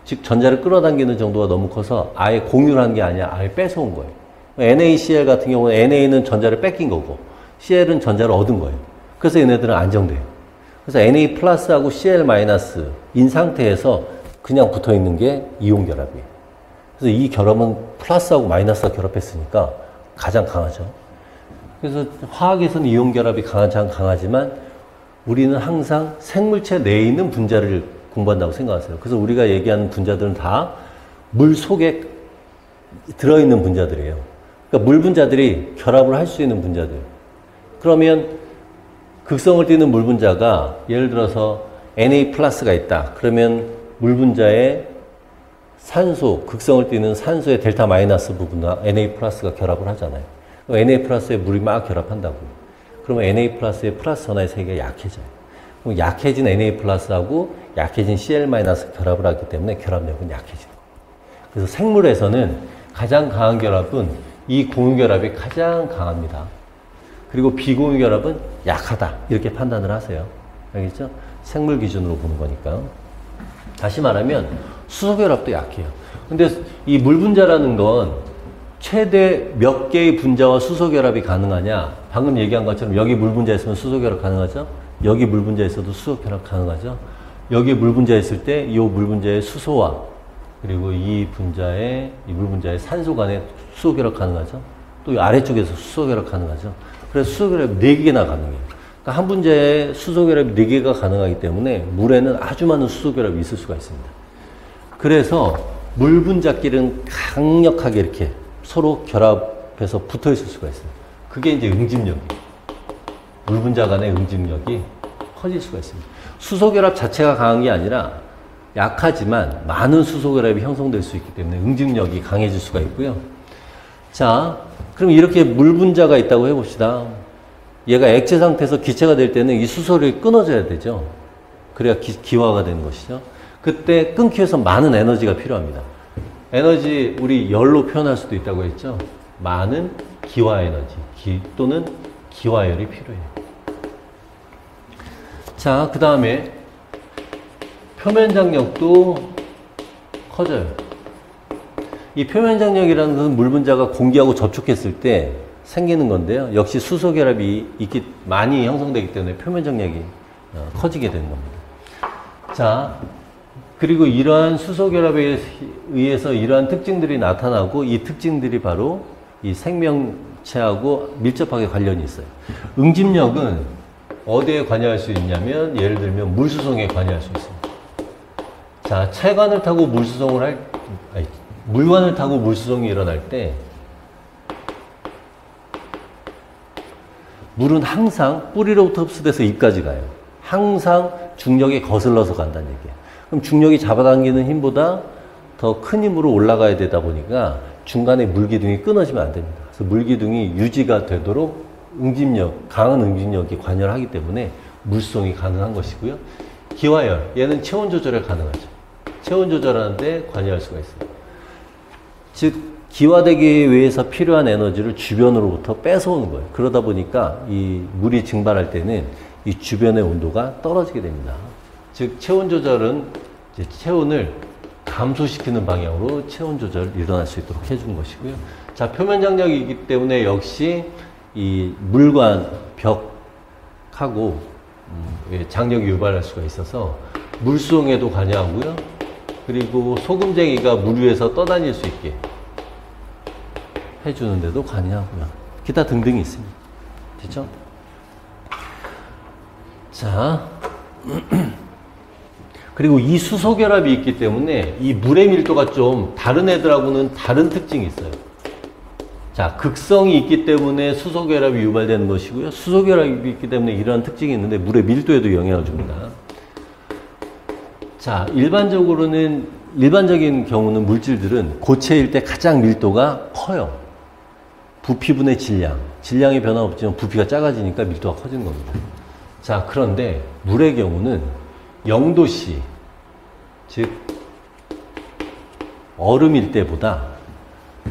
A: 즉 전자를 끌어당기는 정도가 너무 커서 아예 공유를 한 게 아니라 아예 뺏어온 거예요. NaCl 같은 경우는 NA는 전자를 뺏긴 거고 Cl은 전자를 얻은 거예요. 그래서 얘네들은 안정돼요. 그래서 Na 플러스하고 Cl 마이너스인 상태에서 그냥 붙어 있는 게 이온 결합이에요. 그래서 이 결합은 플러스하고 마이너스가 결합했으니까 가장 강하죠. 그래서 화학에서는 이온 결합이 가장 강하지만 우리는 항상 생물체 내에 있는 분자를 공부한다고 생각하세요. 그래서 우리가 얘기하는 분자들은 다 물 속에 들어있는 분자들이에요. 그러니까 물 분자들이 결합을 할 수 있는 분자들. 그러면 극성을 띠는 물 분자가 예를 들어서 Na 플러스가 있다. 그러면 물 분자에 산소, 극성을 띠는 산소의 델타 마이너스 부분과 Na 플러스가 결합을 하잖아요. Na 플러스에 물이 막 결합한다고. 그러면 Na 플러스의 플러스 전하의 세기가 약해져요. 그럼 약해진 Na 플러스하고 약해진 Cl 마이너스 결합을 하기 때문에 결합력은 약해지는 거예요. 그래서 생물에서는 가장 강한 결합은 이 공유결합이 가장 강합니다. 그리고 비공유결합은 약하다. 이렇게 판단을 하세요. 알겠죠? 생물 기준으로 보는 거니까. 다시 말하면 수소결합도 약해요. 근데 이 물분자라는 건 최대 몇 개의 분자와 수소결합이 가능하냐? 방금 얘기한 것처럼 여기 물분자 있으면 수소결합 가능하죠? 여기 물분자 있어도 수소결합 가능하죠? 여기 물분자 있을 때 이 물분자의 수소와 그리고 이 물분자의 산소 간에 수소결합 가능하죠? 또 아래쪽에서 수소결합 가능하죠? 그래서 수소결합이 4개나 가능해요. 그러니까 한 분자에 수소결합이 4개가 가능하기 때문에 물에는 아주 많은 수소결합이 있을 수가 있습니다. 그래서 물 분자끼리는 강력하게 이렇게 서로 결합해서 붙어 있을 수가 있어요. 그게 이제 응집력이에요. 물 분자 간의 응집력이 커질 수가 있습니다. 수소결합 자체가 강한 게 아니라 약하지만 많은 수소결합이 형성될 수 있기 때문에 응집력이 강해질 수가 있고요. 자, 그럼 이렇게 물 분자가 있다고 해봅시다. 얘가 액체 상태에서 기체가 될 때는 이 수소를 끊어줘야 되죠. 그래야 기화가 되는 것이죠. 그때 끊기 위해서 많은 에너지가 필요합니다. 에너지 우리 열로 표현할 수도 있다고 했죠. 많은 기화 에너지 또는 기화열이 필요해요. 자, 그 다음에 표면 장력도 커져요. 이 표면 장력이라는 것은 물 분자가 공기하고 접촉했을 때 생기는 건데요. 역시 수소 결합이 많이 형성되기 때문에 표면 장력이 커지게 되는 겁니다. 자, 그리고 이러한 수소 결합에 의해서 이러한 특징들이 나타나고 이 특징들이 바로 이 생명체하고 밀접하게 관련이 있어요. 응집력은 어디에 관여할 수 있냐면 예를 들면 물수송에 관여할 수 있습니다. 자, 체관을 타고 물관을 타고 물수송이 일어날 때 물은 항상 뿌리로부터 흡수돼서 입까지 가요. 항상 중력에 거슬러서 간다는 얘기예요. 그럼 중력이 잡아당기는 힘보다 더 큰 힘으로 올라가야 되다 보니까 중간에 물기둥이 끊어지면 안 됩니다. 그래서 물기둥이 유지가 되도록 강한 응집력이 관여를 하기 때문에 물수송이 가능한 것이고요. 기화열, 얘는 체온 조절에 가능하죠. 체온 조절하는데 관여할 수가 있어요. 즉, 기화되기 위해서 필요한 에너지를 주변으로부터 뺏어오는 거예요. 그러다 보니까 이 물이 증발할 때는 이 주변의 온도가 떨어지게 됩니다. 즉, 체온 조절은 이제 체온을 감소시키는 방향으로 체온 조절이 일어날 수 있도록 해주는 것이고요. 자, 표면 장력이기 때문에 역시 이 물관 벽하고 장력이 유발할 수가 있어서 물수송에도 관여하고요. 그리고 소금쟁이가 물 위에서 떠다닐 수 있게 해주는 데도 관여하고요. 기타 등등이 있습니다. 됐죠? 자, 그리고 이 수소결합이 있기 때문에 이 물의 밀도가 좀 다른 애들하고는 다른 특징이 있어요. 자, 극성이 있기 때문에 수소결합이 유발되는 것이고요. 수소결합이 있기 때문에 이러한 특징이 있는데 물의 밀도에도 영향을 줍니다. 자, 일반적인 경우는 물질들은 고체일 때 가장 밀도가 커요. 부피분의 질량의 변화 없지만 부피가 작아지니까 밀도가 커지는 겁니다. 자, 그런데 물의 경우는 0도씨, 즉 얼음일 때보다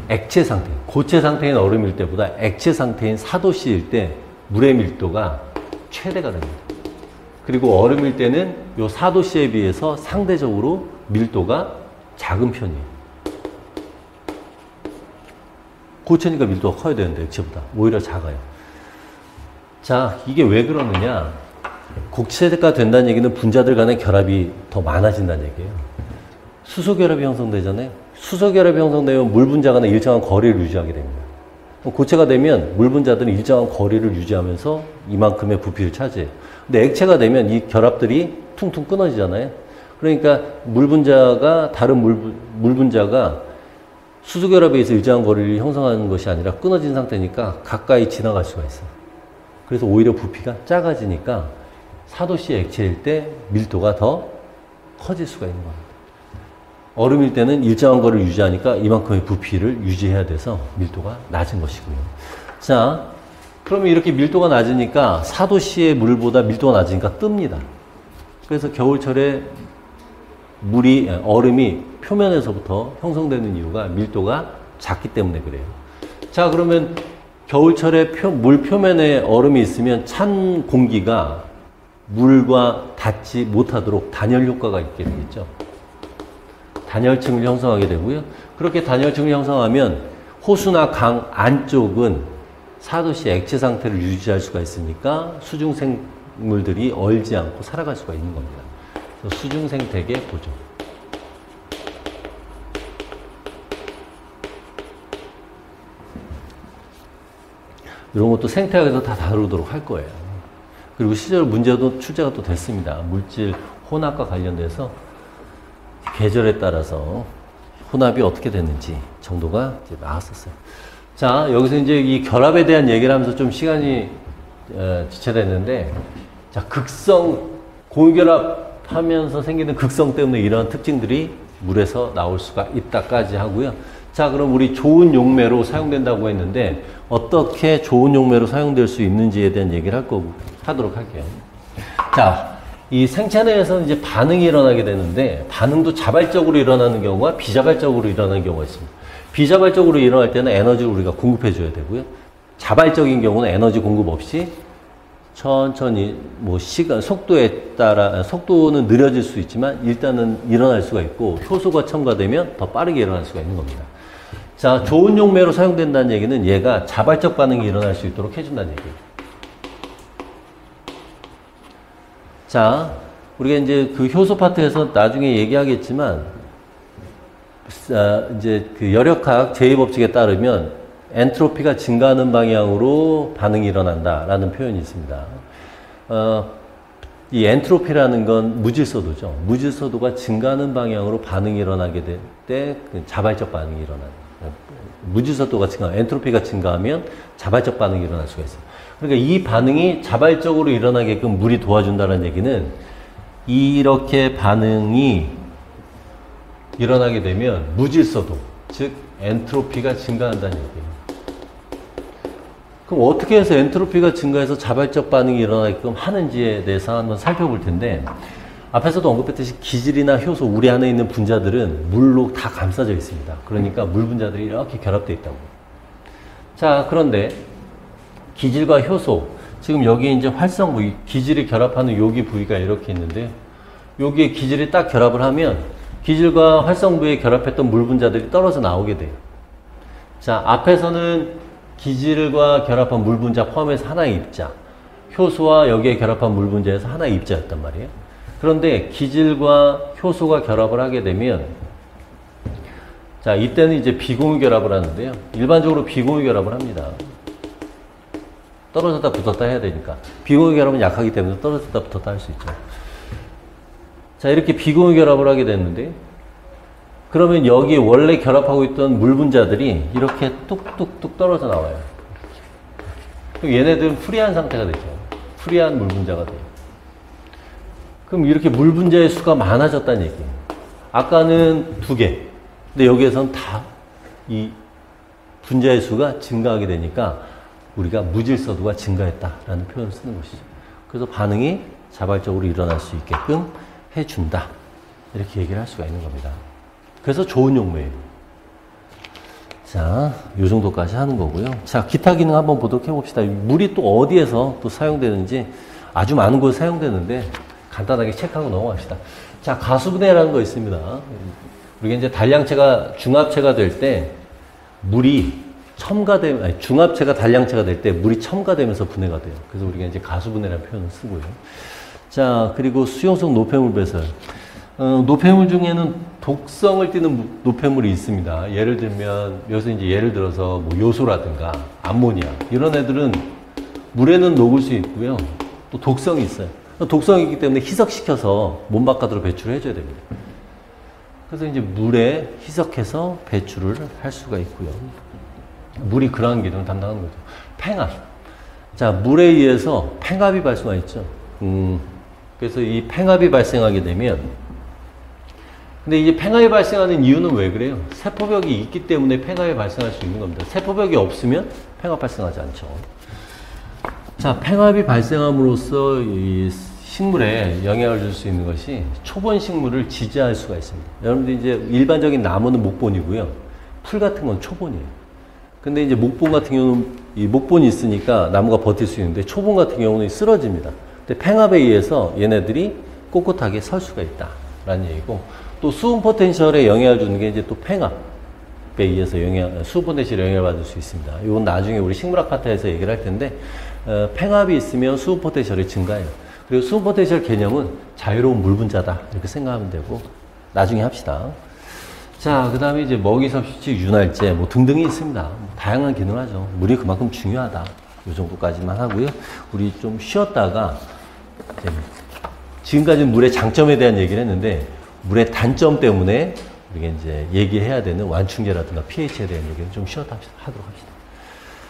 A: 액체 상태, 고체 상태인 얼음일 때보다 액체 상태인 4도씨일 때 물의 밀도가 최대가 됩니다. 그리고 얼음일 때는 이 4도씨에 비해서 상대적으로 밀도가 작은 편이에요. 고체니까 밀도가 커야 되는데 액체보다 오히려 작아요. 자, 이게 왜 그러느냐? 고체가 된다는 얘기는 분자들 간의 결합이 더 많아진다는 얘기예요. 수소결합이 형성되잖아요. 수소결합이 형성되면 물 분자 간의 일정한 거리를 유지하게 됩니다. 고체가 되면 물 분자들은 일정한 거리를 유지하면서 이만큼의 부피를 차지해요. 근데 액체가 되면 이 결합들이 퉁퉁 끊어지잖아요. 그러니까 물 분자가 다른 물 분자가 수소결합에 의해서 일정한 거리를 형성하는 것이 아니라 끊어진 상태니까 가까이 지나갈 수가 있어요. 그래서 오히려 부피가 작아지니까 4도씨 액체일 때 밀도가 더 커질 수가 있는 겁니다. 얼음일 때는 일정한 거리를 유지하니까 이만큼의 부피를 유지해야 돼서 밀도가 낮은 것이고요. 자, 그러면 이렇게 밀도가 낮으니까 4도씨의 물보다 밀도가 낮으니까 뜹니다. 그래서 겨울철에 얼음이 표면에서부터 형성되는 이유가 밀도가 작기 때문에 그래요. 자, 그러면 겨울철에 물 표면에 얼음이 있으면 찬 공기가 물과 닿지 못하도록 단열 효과가 있게 되겠죠. 단열층을 형성하게 되고요. 그렇게 단열층을 형성하면 호수나 강 안쪽은 4도씨 액체 상태를 유지할 수가 있으니까 수중생물들이 얼지 않고 살아갈 수가 있는 겁니다. 수중생태계 보존. 이런 것도 생태학에서 다 다루도록 할 거예요. 그리고 실제로 문제도 출제가 또 됐습니다. 물질 혼합과 관련돼서 계절에 따라서 혼합이 어떻게 됐는지 정도가 이제 나왔었어요. 자, 여기서 이제 이 결합에 대한 얘기를 하면서 좀 시간이 지체됐는데, 자, 고유결합 하면서 생기는 극성 때문에 이러한 특징들이 물에서 나올 수가 있다까지 하고요. 자, 그럼 우리 좋은 용매로 사용된다고 했는데 어떻게 좋은 용매로 사용될 수 있는지에 대한 얘기를 하도록 할게요. 자, 이 생체 내에서는 이제 반응이 일어나게 되는데 반응도 자발적으로 일어나는 경우와 비자발적으로 일어나는 경우가 있습니다. 비자발적으로 일어날 때는 에너지를 우리가 공급해 줘야 되고요. 자발적인 경우는 에너지 공급 없이 천천히 속도에 따라 속도는 느려질 수 있지만 일단은 일어날 수가 있고 효소가 첨가되면 더 빠르게 일어날 수가 있는 겁니다. 자, 좋은 용매로 사용된다는 얘기는 얘가 자발적 반응이 일어날 수 있도록 해준다는 얘기예요. 자, 우리가 이제 그 효소 파트에서 나중에 얘기하겠지만 이제 그 열역학 제2법칙에 따르면 엔트로피가 증가하는 방향으로 반응이 일어난다라는 표현이 있습니다. 이 엔트로피라는 건 무질서도죠. 무질서도가 증가하는 방향으로 반응이 일어나게 될 때 자발적 반응이 일어나는. 무질서도가 엔트로피가 증가하면 자발적 반응이 일어날 수가 있어요. 그러니까 이 반응이 자발적으로 일어나게끔 물이 도와준다는 얘기는 이렇게 반응이 일어나게 되면 무질서도, 즉 엔트로피가 증가한다는 얘기예요. 그럼 어떻게 해서 엔트로피가 증가해서 자발적 반응이 일어나게끔 하는지에 대해서 한번 살펴볼 텐데, 앞에서도 언급했듯이 기질이나 효소, 우리 안에 있는 분자들은 물로 다 감싸져 있습니다. 그러니까 물 분자들이 이렇게 결합되어 있다고. 자, 그런데 기질과 효소, 지금 여기 이제 활성 부위, 기질이 결합하는 여기 부위가 이렇게 있는데, 여기에 기질이 딱 결합을 하면 기질과 활성 부위에 결합했던 물 분자들이 떨어져 나오게 돼요. 자, 앞에서는 기질과 결합한 물 분자 포함해서 하나의 입자, 효소와 여기에 결합한 물 분자에서 하나의 입자였단 말이에요. 그런데 기질과 효소가 결합을 하게 되면, 자, 이때는 이제 비공유 결합을 하는데요. 일반적으로 비공유 결합을 합니다. 떨어졌다 붙었다 해야 되니까. 비공유 결합은 약하기 때문에 떨어졌다 붙었다 할 수 있죠. 자, 이렇게 비공유 결합을 하게 됐는데, 그러면 여기 원래 결합하고 있던 물 분자들이 이렇게 뚝뚝뚝 떨어져 나와요. 그럼 얘네들은 프리한 상태가 되죠. 프리한 물 분자가 돼요. 그럼 이렇게 물 분자의 수가 많아졌다는 얘기예요. 아까는 2개. 근데 여기에서는 다 이 분자의 수가 증가하게 되니까 우리가 무질서도가 증가했다라는 표현을 쓰는 것이죠. 그래서 반응이 자발적으로 일어날 수 있게끔 해준다. 이렇게 얘기를 할 수가 있는 겁니다. 그래서 좋은 용무예요. 자, 요 정도까지 하는 거고요. 자, 기타 기능 한번 보도록 해봅시다. 물이 또 어디에서 또 사용되는지 아주 많은 곳에 사용되는데 간단하게 체크하고 넘어갑시다. 자, 가수분해라는 거 있습니다. 우리가 이제 단량체가 중합체가 될 때 물이 첨가되면, 아니, 중합체가 단량체가 될 때 물이 첨가되면서 분해가 돼요. 그래서 우리가 이제 가수분해라는 표현을 쓰고요. 자, 그리고 수용성 노폐물 배설. 노폐물 중에는 독성을 띠는 노폐물이 있습니다. 예를 들면, 여기서 이제 예를 들어서 뭐 요소라든가 암모니아. 이런 애들은 물에는 녹을 수 있고요. 또 독성이 있어요. 독성이 있기 때문에 희석시켜서 몸 바깥으로 배출을 해줘야 됩니다. 그래서 이제 물에 희석해서 배출을 할 수가 있고요. 물이 그러한 기능을 담당하는 거죠. 팽압. 자, 물에 의해서 팽압이 발생하겠죠. 그래서 이 팽압이 발생하게 되면, 근데 이제 팽압이 발생하는 이유는 왜 그래요? 세포벽이 있기 때문에 팽압이 발생할 수 있는 겁니다. 세포벽이 없으면 팽압 발생하지 않죠. 자, 팽압이 발생함으로써 이 식물에 영향을 줄 수 있는 것이 초본 식물을 지지할 수가 있습니다. 여러분들 이제 일반적인 나무는 목본이고요. 풀 같은 건 초본이에요. 근데 이제 목본 같은 경우는 이 목본이 있으니까 나무가 버틸 수 있는데 초본 같은 경우는 쓰러집니다. 근데 팽압에 의해서 얘네들이 꼿꼿하게 설 수가 있다라는 얘기고, 또 수분 포텐셜에 영향을 주는 게 이제 또 팽압에 의해서 수분 포텐셜에 영향을 받을 수 있습니다. 이건 나중에 우리 식물학 파트에서 얘기를 할 텐데, 팽압이 있으면 수분 포텐셜이 증가해요. 그리고 수분 포텐셜 개념은 자유로운 물 분자다 이렇게 생각하면 되고, 나중에 합시다. 자, 그 다음에 이제 먹이 섭취, 윤활제 뭐 등등이 있습니다. 뭐 다양한 기능을 하죠. 물이 그만큼 중요하다. 이 정도까지만 하고요. 우리 좀 쉬었다가 지금까지는 물의 장점에 대한 얘기를 했는데, 물의 단점 때문에 우리가 이제 얘기해야 되는 완충제라든가 pH에 대한 얘기를 좀 쉬었다 하도록 합시다.